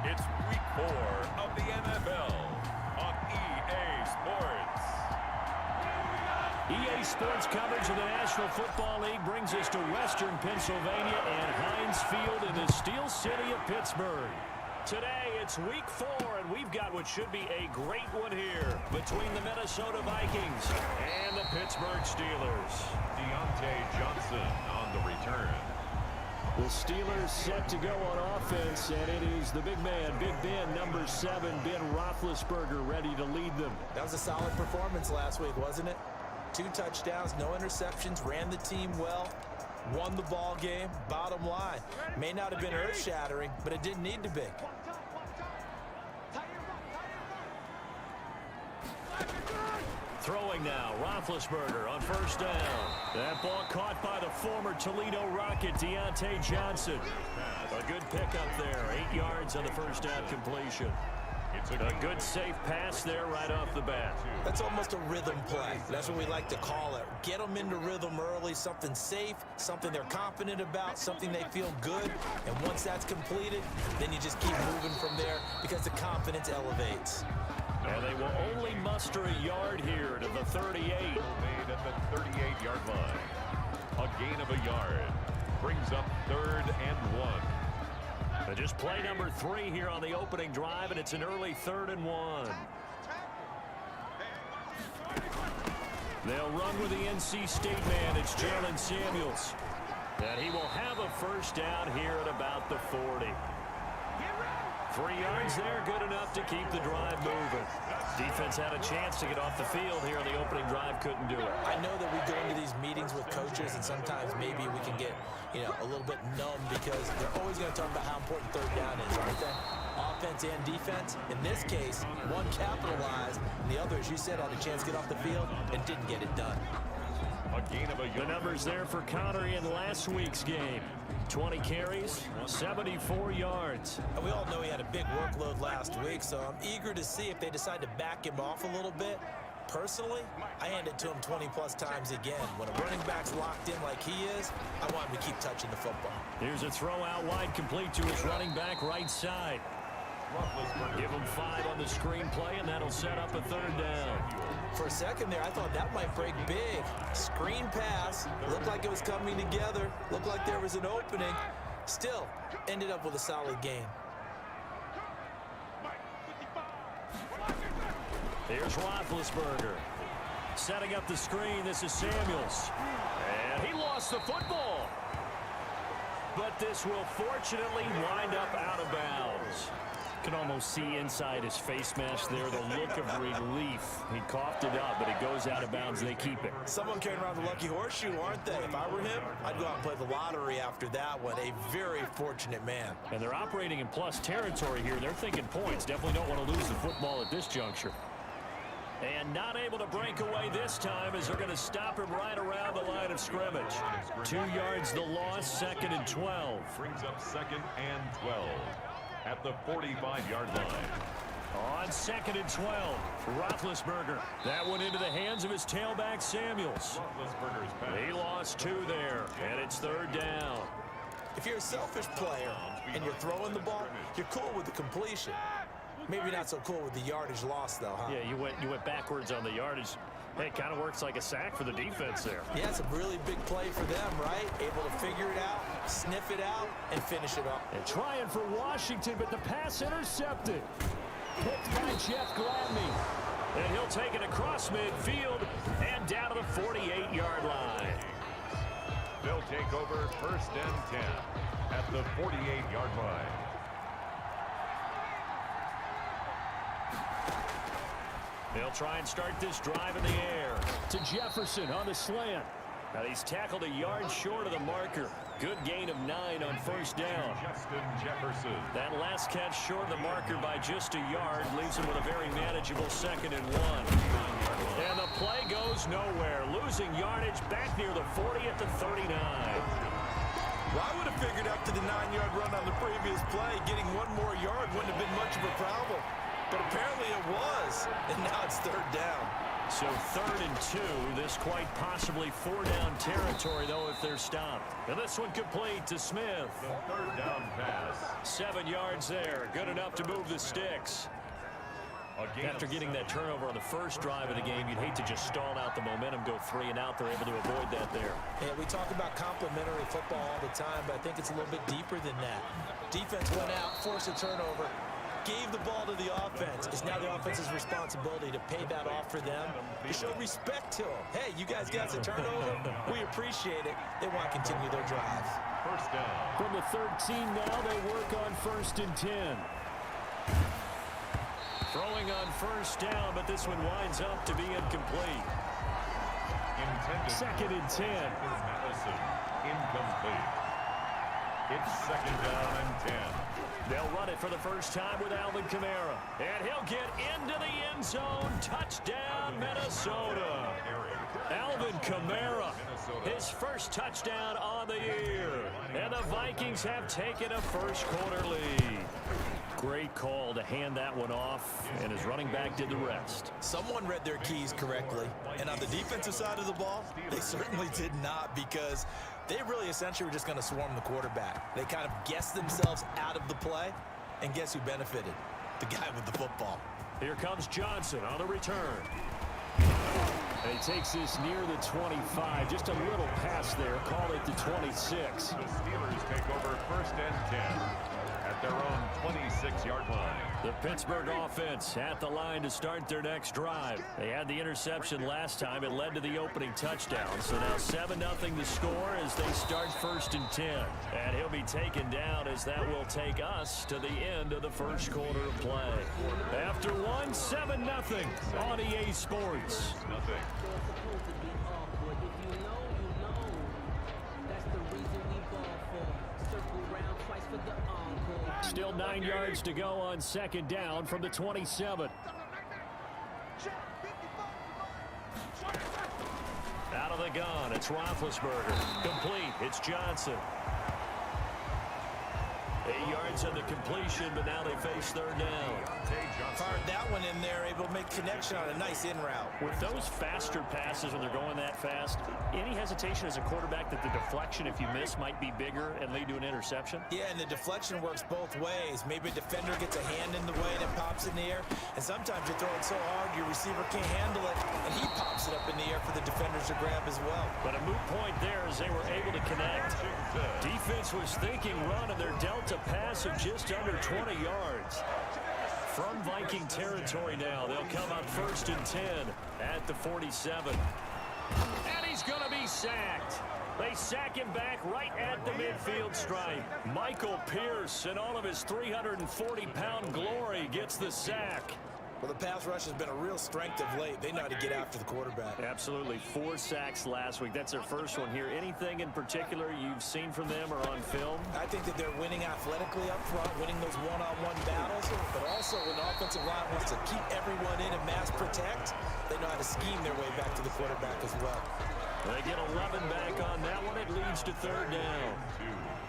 Speaker 2: it's week 4 of the NFL on EA Sports.
Speaker 1: EA Sports coverage of the National Football League brings us to Western Pennsylvania and Heinz Field in the Steel City of Pittsburgh. Today, it's week 4, and we've got what should be a great one here between the Minnesota Vikings and the Pittsburgh Steelers.
Speaker 2: Deontay Johnson on the return.
Speaker 1: The Steelers set to go on offense, and it is the big man, Big Ben, number 7, Ben Roethlisberger, ready to lead them.
Speaker 3: That was a solid performance last week, wasn't it? 2 touchdowns, no interceptions, ran the team well, won the ball game. Bottom line, may not have been earth-shattering, but it didn't need to be.
Speaker 1: Throwing now, Roethlisberger on first down. That ball caught by the former Toledo Rocket, Deontay Johnson. A good pickup there, 8 yards on the first down completion. It's a good safe pass there right off the bat.
Speaker 3: That's almost a rhythm play. That's what we like to call it. Get them into rhythm early, something safe, something they're confident about, something they feel good. And once that's completed, then you just keep moving from there because the confidence elevates.
Speaker 1: And they will only muster a yard here to the 38.
Speaker 2: Made at the 38-yard line. A gain of a yard. Brings up 3rd and 1.
Speaker 1: Just play number 3 here on the opening drive, and it's an early 3rd and 1. They'll run with the NC State man. It's Jalen Samuels. And he will have a first down here at about the 40. 3 yards there, good enough to keep the drive moving. Defense had a chance to get off the field here on the opening drive, couldn't do it.
Speaker 3: I know that we go into these meetings with coaches, and sometimes maybe we can get, a little bit numb because they're always going to talk about how important 3rd down is, aren't they? Offense and defense. In this case, one capitalized, and the other, as you said, had a chance to get off the field and didn't get it done.
Speaker 2: A gain of a yard.
Speaker 1: The numbers there for Connor in last week's game. 20 carries, 74 yards.
Speaker 3: And we all know he had a big workload last week, so I'm eager to see if they decide to back him off a little bit. Personally, I hand it to him 20-plus times again. When a running back's locked in like he is, I want him to keep touching the football.
Speaker 1: Here's a throw out wide, complete to his running back right side. Give him 5 on the screenplay, and that'll set up a 3rd down.
Speaker 3: For a second there, I thought that might break big. Screen pass, looked like it was coming together, looked like there was an opening. Still, ended up with a solid gain.
Speaker 1: Here's Roethlisberger. Setting up the screen, this is Samuels. And he lost the football. But this will fortunately wind up out of bounds. Can almost see inside his face mask there the look of relief. He coughed it up, but it goes out of bounds. They keep it.
Speaker 3: Someone carrying around the lucky horseshoe, aren't they? If I were him, I'd go out and play the lottery after that one. A very fortunate man.
Speaker 1: And they're operating in plus territory here. They're thinking points. Definitely don't want to lose the football at this juncture. And not able to break away this time as they're going to stop him right around the line of scrimmage. 2 yards the loss, 2nd and 12.
Speaker 2: Brings up 2nd and 12 at the 45-yard line.
Speaker 1: On 2nd and 12, Roethlisberger. That one into the hands of his tailback, Samuels.
Speaker 2: Roethlisberger's pass.
Speaker 1: He lost 2 there, and it's 3rd down.
Speaker 3: If you're a selfish player and you're throwing the ball, you're cool with the completion. Maybe not so cool with the yardage loss, though, huh?
Speaker 1: Yeah, you went backwards on the yardage. Hey, it kind of works like a sack for the defense there.
Speaker 3: Yeah, it's a really big play for them, right? Able to figure it out, sniff it out, and finish it up.
Speaker 1: And trying for Washington, but the pass intercepted. Picked by Jeff Gladney. And he'll take it across midfield and down to the 48-yard line.
Speaker 2: They'll take over 1st and 10 at the 48-yard line.
Speaker 1: They'll try and start this drive in the air to Jefferson on the slant. Now he's tackled a yard short of the marker. Good gain of 9 on 1st down.
Speaker 2: Justin Jefferson.
Speaker 1: That last catch short of the marker by just a yard leaves him with a very manageable 2nd and 1. And the play goes nowhere. Losing yardage back near the 40 at the 39.
Speaker 3: Well, I would have figured after the 9-yard run on the previous play, getting 1 more yard wouldn't have been much of a problem. But apparently it was, and now it's 3rd down.
Speaker 1: So 3rd and 2, this quite possibly 4-down territory, though, if they're stopped. And this one complete to Smith.
Speaker 2: The 3rd down pass.
Speaker 1: 7 yards there, good enough to move the sticks. After getting that turnover on the first drive of the game, you'd hate to just stall out the momentum, go 3 and out. They're able to avoid that there.
Speaker 3: Yeah, we talk about complementary football all the time, but I think it's a little bit deeper than that. Defense went out, forced a turnover, gave the ball to the offense. It's now the offense's responsibility to pay that off for them, to show respect to them. Hey, you guys got a turnover? We appreciate it. They want to continue their drive.
Speaker 2: 1st down.
Speaker 1: From the 13 now, they work on 1st and 10. Throwing on 1st down, but this one winds up to be incomplete.
Speaker 2: Intended.
Speaker 1: 2nd and 10.
Speaker 2: Madison. Incomplete. It's 2nd down and 10.
Speaker 1: They'll run it for the first time with Alvin Kamara. And he'll get into the end zone. Touchdown, Minnesota. Alvin Kamara, his first touchdown on the year. And the Vikings have taken a first-quarter lead. Great call to hand that one off, and his running back did the rest.
Speaker 3: Someone read their keys correctly, and on the defensive side of the ball, they certainly did not, because they really essentially were just going to swarm the quarterback. They kind of guessed themselves out of the play, and guess who benefited? The guy with the football.
Speaker 1: Here comes Johnson on the return. And he takes this near the 25. Just a little pass there. Call it the 26.
Speaker 2: The Steelers take over 1st and 10 at their own 26-yard line.
Speaker 1: The Pittsburgh offense at the line to start their next drive. They had the interception last time. It led to the opening touchdown. So now 7-0 the score as they start 1st and 10. And he'll be taken down as that will take us to the end of the first quarter of play. After one, 7-0 on EA Sports.
Speaker 2: Nothing.
Speaker 1: Still 9 yards to go on 2nd down from the 27. Out of the gun, it's Roethlisberger. Complete, it's Johnson. 8 yards on the completion, but now they face 3rd down.
Speaker 3: Fired that one in there, able to make connection on a nice in route.
Speaker 1: With those faster passes when they're going that fast, any hesitation as a quarterback that the deflection, if you miss, might be bigger and lead to an interception?
Speaker 3: Yeah, and the deflection works both ways. Maybe a defender gets a hand in the way and it pops in the air, and sometimes you throw it so hard your receiver can't handle it, and he pops it up in the air for the defenders to grab as well.
Speaker 1: But a moot point there as they were able to connect. Defense was thinking run, and their delta pass of just under 20 yards. From Viking territory now, they'll come up 1st and 10 at the 47. And he's going to be sacked. They sack him back right at the midfield stripe. Michael Pierce, in all of his 340-pound glory, gets the sack.
Speaker 3: Well, the pass rush has been a real strength of late. They know how to get after the quarterback.
Speaker 1: Absolutely. 4 sacks last week. That's their first one here. Anything in particular you've seen from them or on film?
Speaker 3: I think that they're winning athletically up front, winning those one-on-one battles, but also when the offensive line wants to keep everyone in and mass protect, they know how to scheme their way back to the quarterback as well.
Speaker 1: They get 11 back on that one. It leads to 3rd down.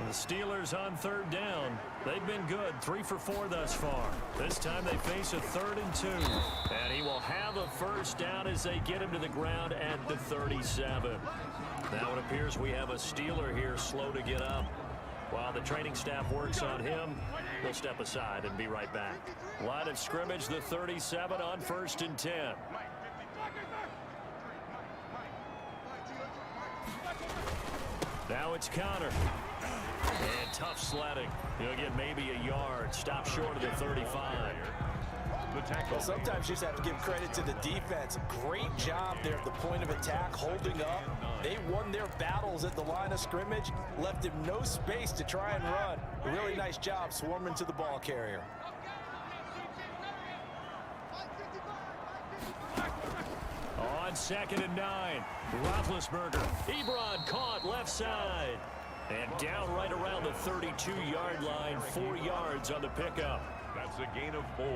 Speaker 1: The Steelers on 3rd down. They've been good, 3 for 4 thus far. This time they face a 3rd and 2. And he will have a 1st down as they get him to the ground at the 37. Now it appears we have a Steeler here slow to get up. While the training staff works on him, we'll step aside and be right back. Line of scrimmage, the 37 on 1st and 10. Now it's Connor. And tough sledding. He'll get maybe a yard. Stop short of the 35.
Speaker 3: Well, sometimes you just have to give credit to the defense. Great job there at the point of attack, holding up. They won their battles at the line of scrimmage, left him no space to try and run. A really nice job swarming to the ball carrier.
Speaker 1: On 2nd and 9, Roethlisberger. Ebron caught left side. And down right around the 32-yard line, 4 yards on the pickup.
Speaker 2: That's a gain of 4.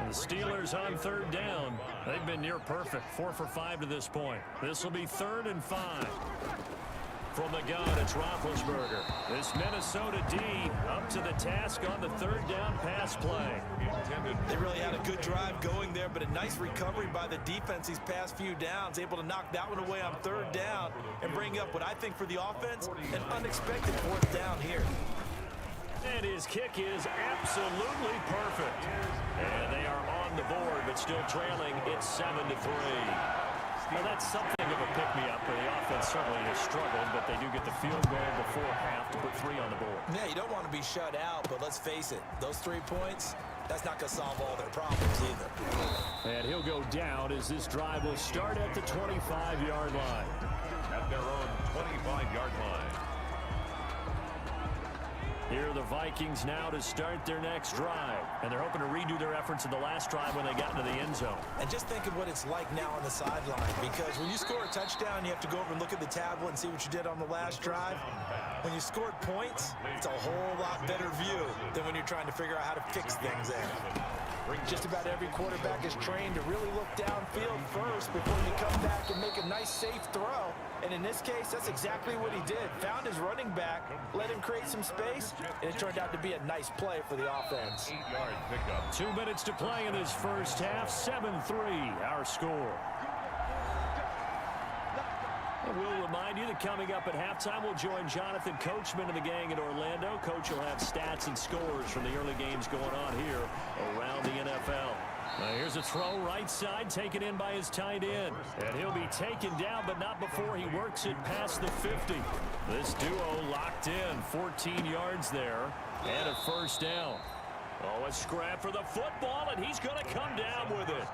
Speaker 1: And the Steelers on 3rd down. They've been near perfect, 4 for 5 to this point. This will be 3rd and 5. From the gun, it's Roethlisberger. This Minnesota D up to the task on the 3rd down pass play.
Speaker 3: They really had a good drive going there, but a nice recovery by the defense these past few downs, able to knock that one away on 3rd down and bring up what I think for the offense, an unexpected 4th down here.
Speaker 1: And his kick is absolutely perfect. And they are on the board, but still trailing. It's 7-3. Now, that's something of a pick-me-up, where the offense certainly has struggled, but they do get the field goal before half to put 3 on the board.
Speaker 3: Yeah, you don't want to be shut out, but let's face it, those 3 points, that's not going to solve all their problems either.
Speaker 1: And he'll go down as this drive will start at the 25-yard line.
Speaker 2: At their own 25-yard line.
Speaker 1: Here are the Vikings now to start their next drive. And they're hoping to redo their efforts in the last drive when they got into the end zone.
Speaker 3: And just think of what it's like now on the sideline, because when you score a touchdown, you have to go over and look at the tablet and see what you did on the last drive. When you scored points, it's a whole lot better view than when you're trying to figure out how to fix things there. Just about every quarterback is trained to really look downfield first before you come back and make a nice, safe throw. And in this case, that's exactly what he did. Found his running back, let him create some space, and it turned out to be a nice play for the offense.
Speaker 2: 8-yard pickup.
Speaker 1: 2 minutes to play in this first half. 7-3, our score. And we'll remind you that coming up at halftime, we'll join Jonathan Coachman and the gang in Orlando. Coach will have stats and scores from the early games going on here around the NFL. Here's a throw right side, taken in by his tight end. And he'll be taken down, but not before he works it past the 50. This duo locked in, 14 yards there, and a 1st down. Oh, a scrap for the football, and he's going to come down with it.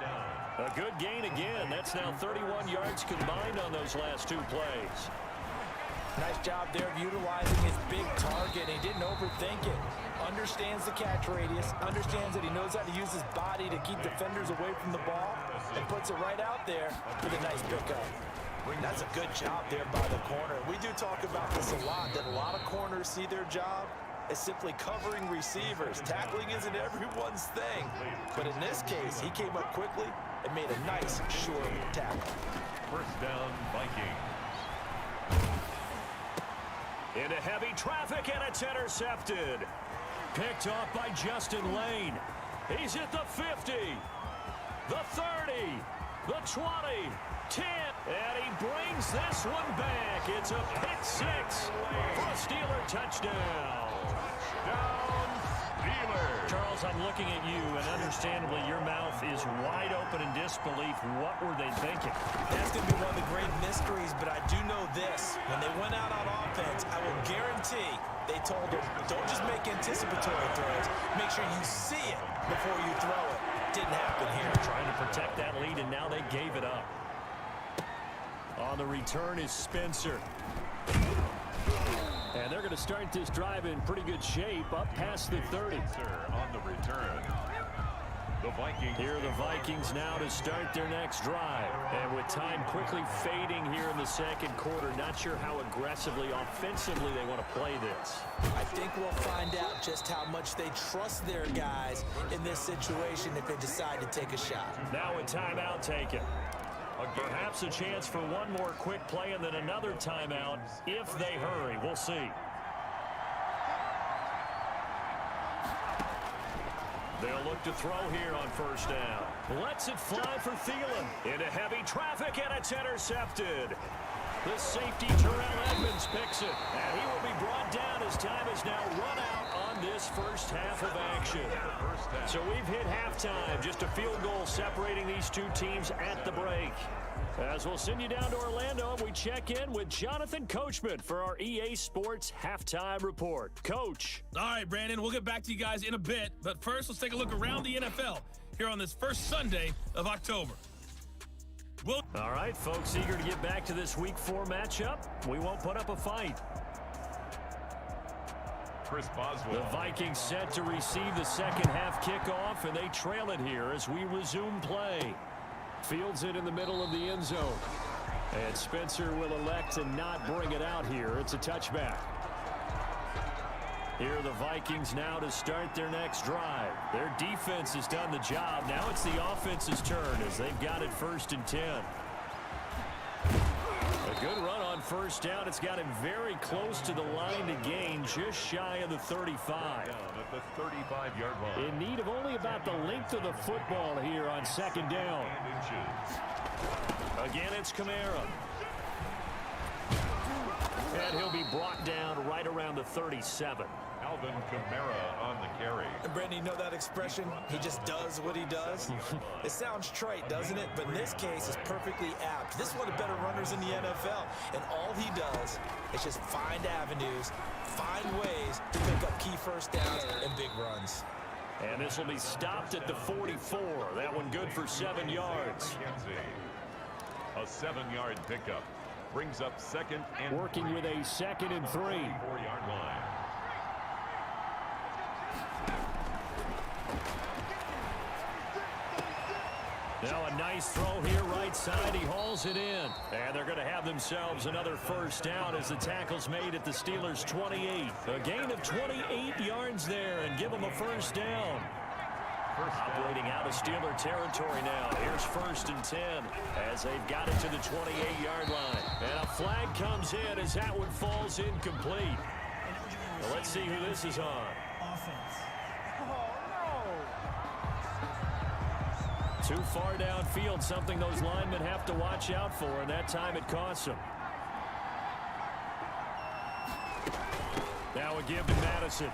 Speaker 1: A good gain again. That's now 31 yards combined on those last 2 plays.
Speaker 3: Nice job there of utilizing his big target. He didn't overthink it. Understands the catch radius, understands that he knows how to use his body to keep defenders away from the ball, and puts it right out there for the nice pickup. That's a good job there by the corner. We do talk about this a lot, that a lot of corners see their job as simply covering receivers. Tackling isn't everyone's thing. But in this case, he came up quickly and made a nice, short tackle.
Speaker 2: 1st down, Vikings.
Speaker 1: Into heavy traffic, and it's intercepted. Picked off by Justin Lane. He's at the 50, the 30, the 20, 10, and he brings this one back. It's a pick 6 for a Steeler touchdown.
Speaker 2: Down, Steelers.
Speaker 1: Charles, I'm looking at you, and understandably, your mouth is wide open in disbelief. What were they thinking?
Speaker 3: That's going to be one of the great mysteries, but I do know this. When they went out on offense, I will guarantee they told them, don't just make anticipatory throws. Make sure you see it before you throw it. Didn't happen here.
Speaker 1: Trying to protect that lead, and now they gave it up. On the return is Spencer. And they're going to start this drive in pretty good shape, up past the 30.
Speaker 2: On the return. The Vikings.
Speaker 1: Here are the Vikings now to start their next drive. And with time quickly fading here in the second quarter, not sure how aggressively, offensively they want to play this.
Speaker 3: I think we'll find out just how much they trust their guys in this situation if they decide to take a shot.
Speaker 1: Now a timeout taken. Perhaps a chance for one more quick play and then another timeout if they hurry. We'll see. They'll look to throw here on first down. Lets it fly for Thielen. Into heavy traffic, and it's intercepted. The safety, Terrell Edmonds, picks it. And he will be brought down as time is now run out on this first half of action. So we've hit halftime. Just a field goal separating these two teams at the break. As we'll send you down to Orlando, and we check in with Jonathan Coachman for our EA Sports Halftime Report. Coach.
Speaker 4: All right, Brandon, we'll get back to you guys in a bit. But first, let's take a look around the NFL here on this first Sunday of October.
Speaker 1: All right, folks, eager to get back to this Week 4 matchup. We won't put up a fight.
Speaker 2: Chris Boswell.
Speaker 1: The Vikings set to receive the second half kickoff, and they trail it here as we resume play. Fields it in the middle of the end zone. And Spencer will elect to not bring it out here. It's a touchback. Here are the Vikings now to start their next drive. Their defense has done the job. Now it's the offense's turn as they've got it 1st and 10. A good run on first down. It's got him very close to the line to gain, just shy of the 35.
Speaker 2: Down at the 35-yard line.
Speaker 1: In need of only about the length of the football here on second down. Again, it's Kamara. And he'll be brought down right around the 37.
Speaker 2: Alvin Kamara on the carry.
Speaker 3: And Brandon, you know that expression? He just does what he does. It sounds trite, doesn't it? But in this case, it's perfectly apt. This is one of the better runners in the NFL. And all he does is just find avenues, find ways to pick up key first downs and big runs.
Speaker 1: And this will be stopped at the 44. That one good for 7 yards.
Speaker 2: A 7-yard pickup. Brings up second and
Speaker 1: working with a 2nd and 3.
Speaker 2: 4-yard line.
Speaker 1: Now a nice throw here right side. He hauls it in. And they're going to have themselves another first down as the tackle's made at the Steelers' 28. A gain of 28 yards there and give them a first down. Operating out of Steeler territory now. Here's 1st and 10 as they've got it to the 28-yard line. And a flag comes in as that one falls incomplete. Well, let's see who this is on. Too far downfield, something those linemen have to watch out for, and that time it costs them. Now a give to Madison.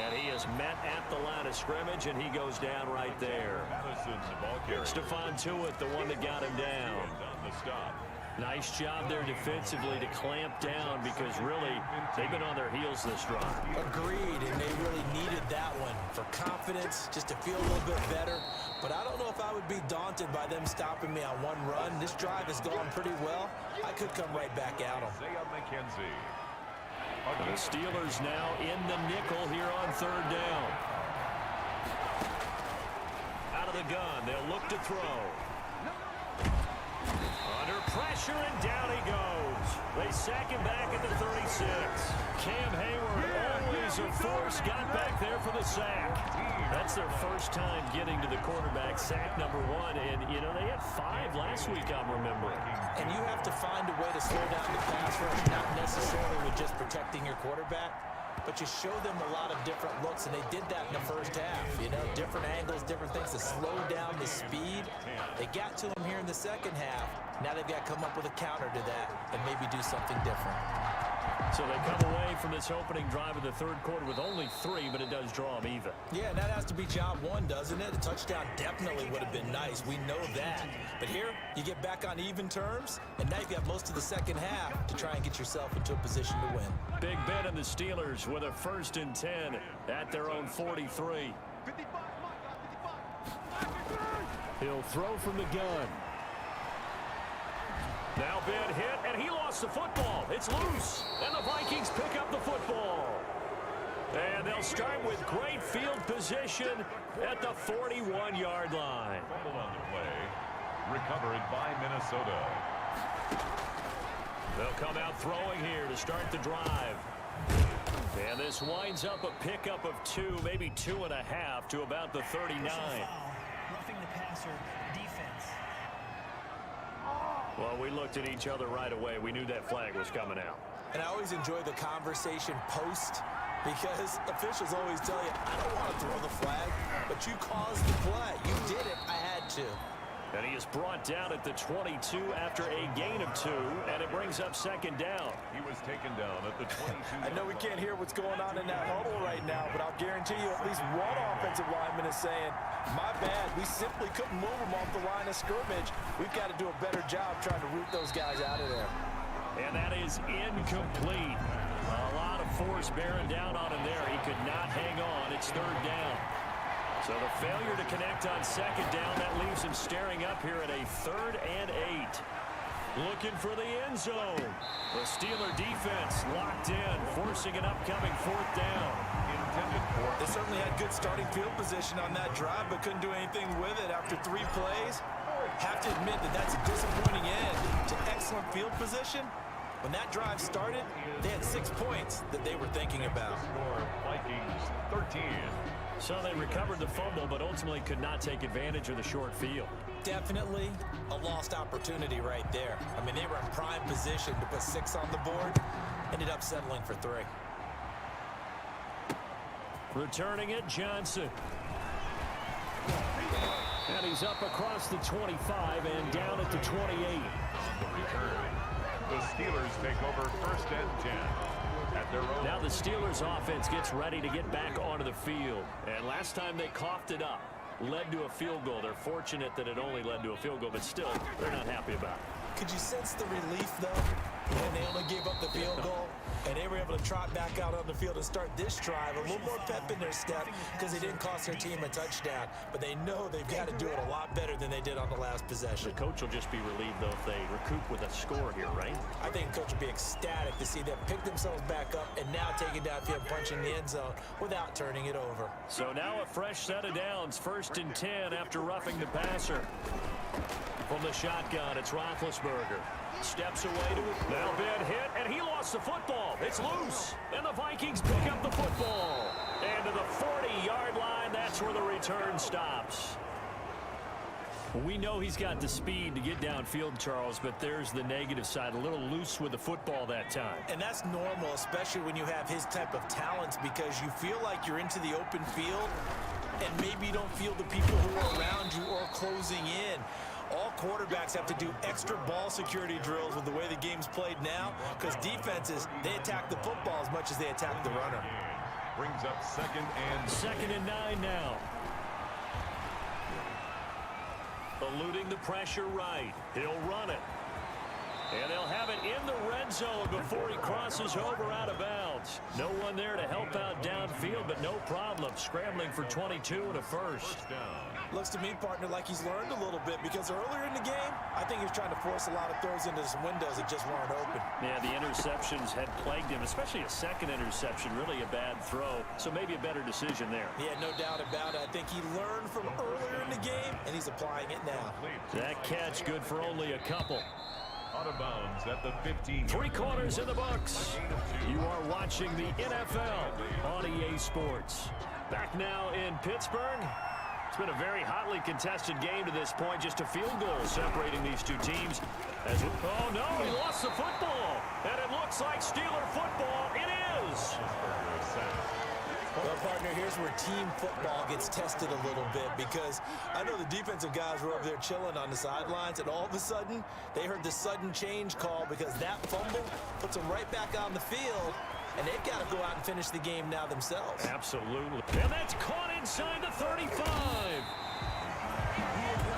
Speaker 1: And he is met at the line of scrimmage, and he goes down right there.
Speaker 2: Madison, the ball carrier.
Speaker 1: Stephon Tuitt, the one that got him down.
Speaker 2: On the stop.
Speaker 1: Nice job there defensively to clamp down because really they've been on their heels this drive.
Speaker 3: Agreed, and they really needed that one for confidence, just to feel a little bit better. But I don't know if I would be daunted by them stopping me on one run. This drive has gone pretty well. I could come right back at them.
Speaker 1: The Steelers now in the nickel here on 3rd down. Out of the gun, they'll look to throw. Under pressure, and down he goes. They sack him back at the 36. Cam Hayward, always a force, got back there for the sack. That's their first time getting to the quarterback, sack number 1. And, you know, they had 5 last week, I'm remembering.
Speaker 3: And you have to find a way to slow down the pass rush, not necessarily with just protecting your quarterback, but you show them a lot of different looks, and they did that in the first half. You know, different angles, different things to slow down the speed. They got to them here in the second half. Now they've got to come up with a counter to that and maybe do something different.
Speaker 1: So they come away from this opening drive of the third quarter with only 3, but it does draw them even.
Speaker 3: Yeah, and that has to be job one, doesn't it? A touchdown definitely would have been nice. We know that. But here, you get back on even terms, and now you've got most of the second half to try and get yourself into a position to win.
Speaker 1: Big Ben and the Steelers with a 1st and 10 at their own 43. He'll throw from the gun. Now Ben hit, and he lost the football. It's loose, and the Vikings pick up the football. And they'll start with great field position at the 41-yard line.
Speaker 2: Fumble on the play. Recovered by Minnesota.
Speaker 1: They'll come out throwing here to start the drive. And this winds up a pickup of 2, maybe 2.5 to about the 39.
Speaker 7: Roughing the passer defense.
Speaker 1: Well, we looked at each other right away. We knew that flag was coming out.
Speaker 3: And I always enjoy the conversation post because officials always tell you, I don't want to throw the flag, but you caused the play. You did it. I had to.
Speaker 1: And he is brought down at the 22 after a gain of 2, and it brings up 2nd down.
Speaker 2: He was taken down at the 22.
Speaker 3: I know we can't hear what's going on in that huddle right now, but I'll guarantee you at least one offensive lineman is saying, my bad, we simply couldn't move them off the line of scrimmage. We've got to do a better job trying to root those guys out of there.
Speaker 1: And that is incomplete. A lot of force bearing down on him there. He could not hang on. It's 3rd down. So the failure to connect on 2nd down, that leaves him staring up here at a 3rd and 8. Looking for the end zone. The Steeler defense locked in, forcing an upcoming 4th down.
Speaker 3: They certainly had good starting field position on that drive, but couldn't do anything with it after 3 plays. Have to admit that that's a disappointing end to excellent field position. When that drive started, they had 6 points that they were thinking about.
Speaker 2: Vikings 13.
Speaker 1: So they recovered the fumble, but ultimately could not take advantage of the short field.
Speaker 3: Definitely a lost opportunity right there. I mean, they were in prime position to put 6 on the board. Ended up settling for 3.
Speaker 1: Returning it, Johnson. And he's up across the 25 and down at the 28.
Speaker 2: The return. The Steelers take over 1st and 10. At their own.
Speaker 1: Now the Steelers offense gets ready to get back onto the field. And last time they coughed it up, led to a field goal. They're fortunate that it only led to a field goal, but still, they're not happy about it.
Speaker 3: Could you sense the relief, though, when they only gave up the field goal? And they were able to trot back out on the field and start this drive. A little more pep in their step because they didn't cost their team a touchdown. But they know they've got to do it a lot better than they did on the last possession.
Speaker 1: The coach will just be relieved, though, if they recoup with a score here, right?
Speaker 3: I think the coach will be ecstatic to see them pick themselves back up and now take it downfield, punching the end zone without turning it over.
Speaker 1: So now a fresh set of downs, 1st and 10 after roughing the passer. From the shotgun, it's Roethlisberger. Steps away to it. Now Ben hit, and he lost the football. It's loose, and the Vikings pick up the football. And to the 40-yard line, that's where the return stops. We know he's got the speed to get downfield, Charles, but there's the negative side. A little loose with the football that time.
Speaker 3: And that's normal, especially when you have his type of talents, because you feel like you're into the open field, and maybe you don't feel the people who are around you or closing in. All quarterbacks have to do extra ball security drills with the way the game's played now, because defenses, they attack the football as much as they attack the runner.
Speaker 2: Brings up 2nd and
Speaker 1: 9 now. Eluding the pressure right. He'll run it. And they'll have it in the red zone before he crosses over out of bounds. No one there to help out downfield, but no problem. Scrambling for 22 and a first.
Speaker 3: Looks to me, partner, like he's learned a little bit, because earlier in the game, I think he was trying to force a lot of throws into some windows that just weren't open.
Speaker 1: Yeah, the interceptions had plagued him, especially a second interception, really a bad throw. So maybe a better decision there.
Speaker 3: Yeah, no doubt about it. I think he learned from earlier in the game, and he's applying it now.
Speaker 1: That catch good for only a couple.
Speaker 2: Out of bounds at the 15.
Speaker 1: 3 quarters in the books. You are watching the NFL on EA Sports. Back now in Pittsburgh. It's been a very hotly contested game to this point. Just a field goal separating these two teams. Oh, no, he lost the football. And it looks like Steeler football. It is.
Speaker 3: Well, partner, here's where team football gets tested a little bit, because I know the defensive guys were over there chilling on the sidelines, and all of a sudden, they heard the sudden change call because that fumble puts them right back on the field, and they've got to go out and finish the game now themselves.
Speaker 1: Absolutely. And that's caught inside the 35.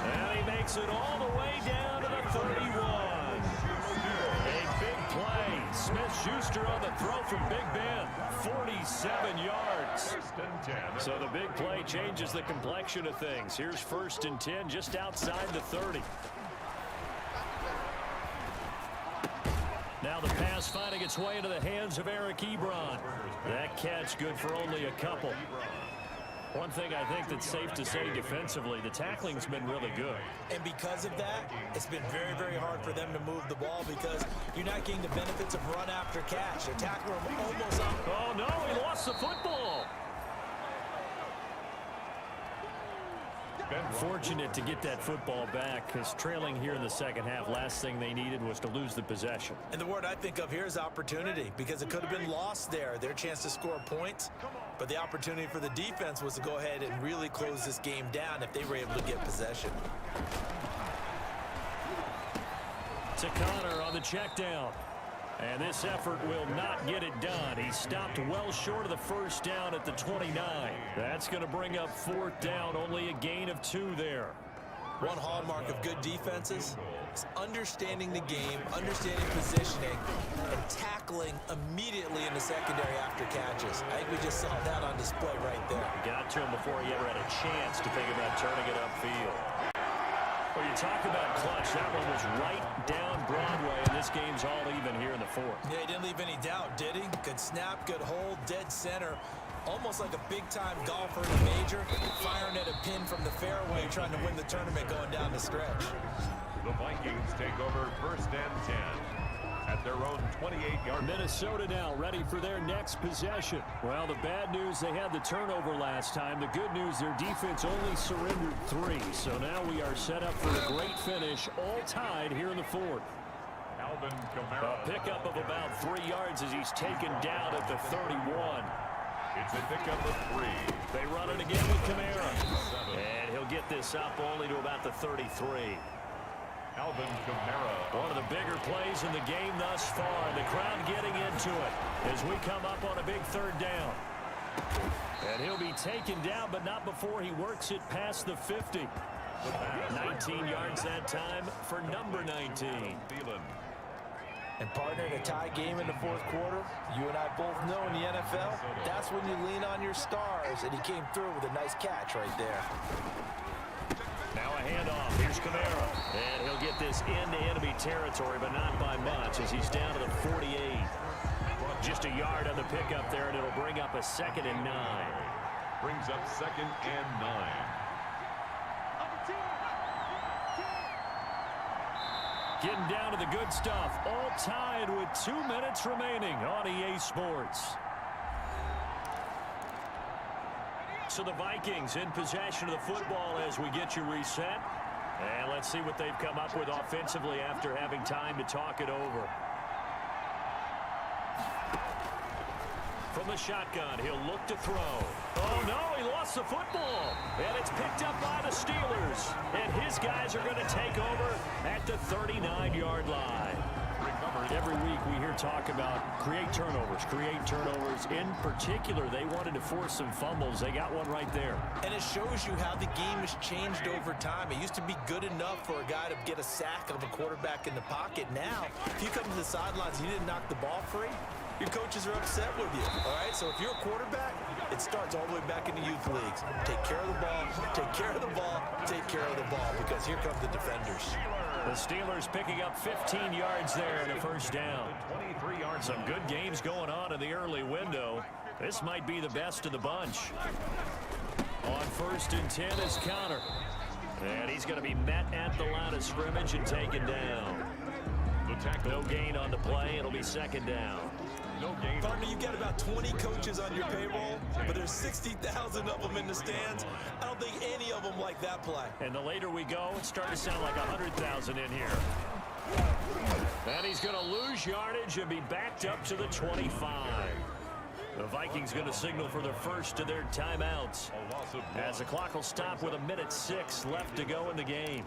Speaker 1: And he makes it all the way down to the 31. A big play. Smith-Schuster on the throw from Big Ben. 47 yards. So the big play changes the complexion of things. Here's 1st and 10 just outside the 30. Now the pass finding its way into the hands of Eric Ebron. That catch good for only a couple. One thing I think that's safe to say defensively, the tackling's been really good.
Speaker 3: And because of that, it's been very, very hard for them to move the ball because you're not getting the benefits of run after catch. They're tackling them almost up.
Speaker 1: Oh, no, he lost the football. Fortunate to get that football back, because trailing here in the second half, last thing they needed was to lose the possession.
Speaker 3: And the word I think of here is opportunity, because it could have been lost there. Their chance to score points, but the opportunity for the defense was to go ahead and really close this game down if they were able to get possession.
Speaker 1: To Connor on the check down. And this effort will not get it done. He stopped well short of the first down at the 29. That's going to bring up 4th down, only a gain of 2 there.
Speaker 3: One hallmark of good defenses is understanding the game, understanding positioning, and tackling immediately in the secondary after catches. I think we just saw that on display right there.
Speaker 1: Got to him before he ever had a chance to think about turning it upfield. Well, you talk about clutch. That one was right down Broadway, and this game's all even here in the 4th.
Speaker 3: Yeah, he didn't leave any doubt, did he? Good snap, good hold, dead center. Almost like a big-time golfer in a major, firing at a pin from the fairway, trying to win the tournament going down the stretch.
Speaker 2: The Vikings take over 1st and 10 at their own 28-yard.
Speaker 1: Minnesota now ready for their next possession. Well, the bad news, they had the turnover last time. The good news, their defense only surrendered 3. So now we are set up for a great finish, all tied here in the 4th.
Speaker 2: Alvin Kamara.
Speaker 1: A pickup of about 3 yards as he's taken down at the 31.
Speaker 2: It's a pickup of 3.
Speaker 1: They run it again with Kamara. And he'll get this up only to about the 33.
Speaker 2: Alvin Kamara.
Speaker 1: One of the bigger plays in the game thus far. The crowd getting into it as we come up on a big 3rd down. And he'll be taken down, but not before he works it past the 50. 19 yards that time for number 19.
Speaker 3: And partner, in a tie game in the 4th quarter, you and I both know in the NFL, that's when you lean on your stars, and he came through with a nice catch right there.
Speaker 1: Now a handoff. Here's Kamara. And he'll get this into enemy territory, but not by much as he's down to the 48. Just a yard on the pickup there, and it'll bring up a 2nd and 9.
Speaker 2: Brings up 2nd and 9.
Speaker 1: Getting down to the good stuff. All tied with 2 minutes remaining on EA Sports. So the Vikings in possession of the football as we get you reset. And let's see what they've come up with offensively after having time to talk it over. From the shotgun, he'll look to throw. Oh, no, he lost the football. And it's picked up by the Steelers. And his guys are going to take over at the 39-yard line. Every week we hear talk about create turnovers. In particular, they wanted to force some fumbles. They got one right there.
Speaker 3: And it shows you how the game has changed over time. It used to be good enough for a guy to get a sack of a quarterback in the pocket. Now, if you come to the sidelines and you didn't knock the ball free, your coaches are upset with you, all right? So if you're a quarterback, it starts all the way back in the youth leagues. Take care of the ball, take care of the ball, take care of the ball, because here come the defenders.
Speaker 1: The Steelers picking up 15 yards there in a 1st down.
Speaker 2: 23 yards.
Speaker 1: Some good games going on in the early window. This might be the best of the bunch. On 1st and 10 is Connor. And he's going to be met at the line of scrimmage and taken down. No gain on the play. It'll be 2nd down.
Speaker 2: No gain.
Speaker 3: Partner, you've got about 20 coaches on your payroll, but there's 60,000 of them in the stands. I don't think any of them like that play.
Speaker 1: And the later we go, it's starting to sound like 100,000 in here. And he's going to lose yardage and be backed up to the 25. The Vikings going to signal for the first of their timeouts, as the clock will stop with 1:06 left to go in the game.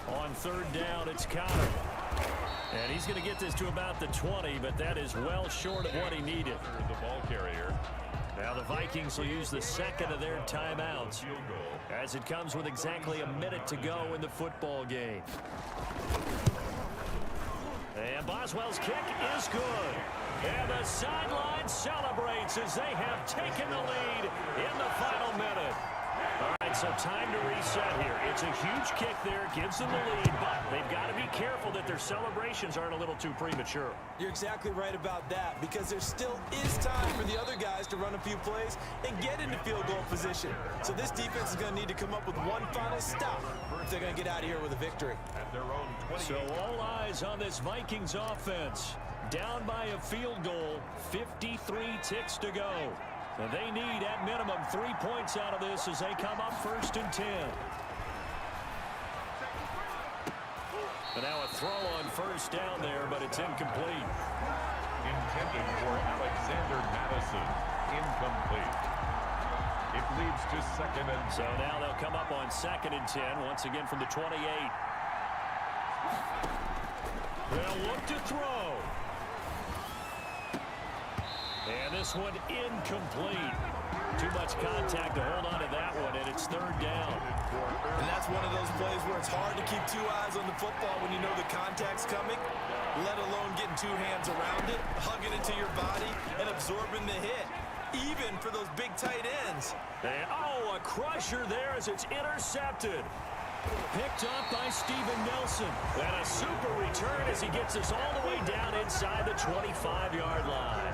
Speaker 1: On third down, it's Connor. And he's going to get this to about the 20, but that is well short of what he needed.
Speaker 2: The ball carrier.
Speaker 1: Now the Vikings will use the second of their timeouts, as it comes with exactly a minute to go in the football game. And Boswell's kick is good. And the sideline celebrates as they have taken the lead in the final minute. All right, so time to reset here. It's a huge kick there, gives them the lead, but they've got to be careful that their celebrations aren't a little too premature.
Speaker 3: You're exactly right about that, because there still is time for the other guys to run a few plays and get into field goal position. So this defense is going to need to come up with one final stop if they're going to get out of here with a victory.
Speaker 2: At their own 20.
Speaker 1: So all eyes on this Vikings offense. Down by a field goal, 53 ticks to go. And they need, at minimum, 3 points out of this as they come up 1st and 10. And now a throw on first down there, but it's incomplete.
Speaker 2: Intended for Alexander Madison. Incomplete. It leads to 2nd and 10.
Speaker 1: So now they'll come up on 2nd and 10, once again from the 28. They'll look to throw. And this one incomplete. Too much contact to hold on to that one, and it's 3rd down.
Speaker 3: And that's one of those plays where it's hard to keep 2 eyes on the football when you know the contact's coming, let alone getting 2 hands around it, hugging it to your body, and absorbing the hit, even for those big tight ends.
Speaker 1: And, a crusher there as it's intercepted. Picked up by Steven Nelson. And a super return as he gets us all the way down inside the 25-yard line.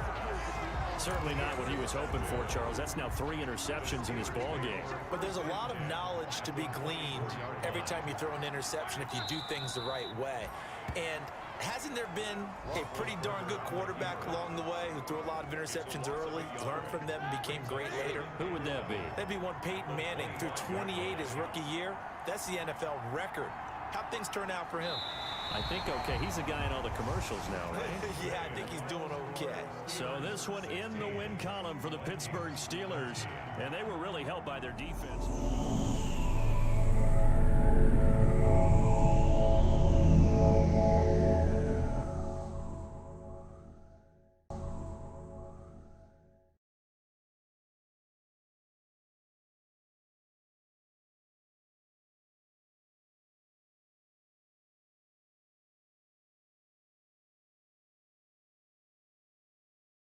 Speaker 1: Certainly not what he was hoping for, Charles. That's now 3 interceptions in this ball game.
Speaker 3: But there's a lot of knowledge to be gleaned every time you throw an interception if you do things the right way. And hasn't there been a pretty darn good quarterback along the way who threw a lot of interceptions early, learned from them, and became great later?
Speaker 1: Who would that be?
Speaker 3: That'd be one Peyton Manning. Threw 28 his rookie year. That's the NFL record. How'd things turn out for him?
Speaker 1: I think okay. He's a guy in all the commercials now, right?
Speaker 3: Yeah, I think he's doing okay.
Speaker 1: So this one in the win column for the Pittsburgh Steelers, and they were really helped by their defense.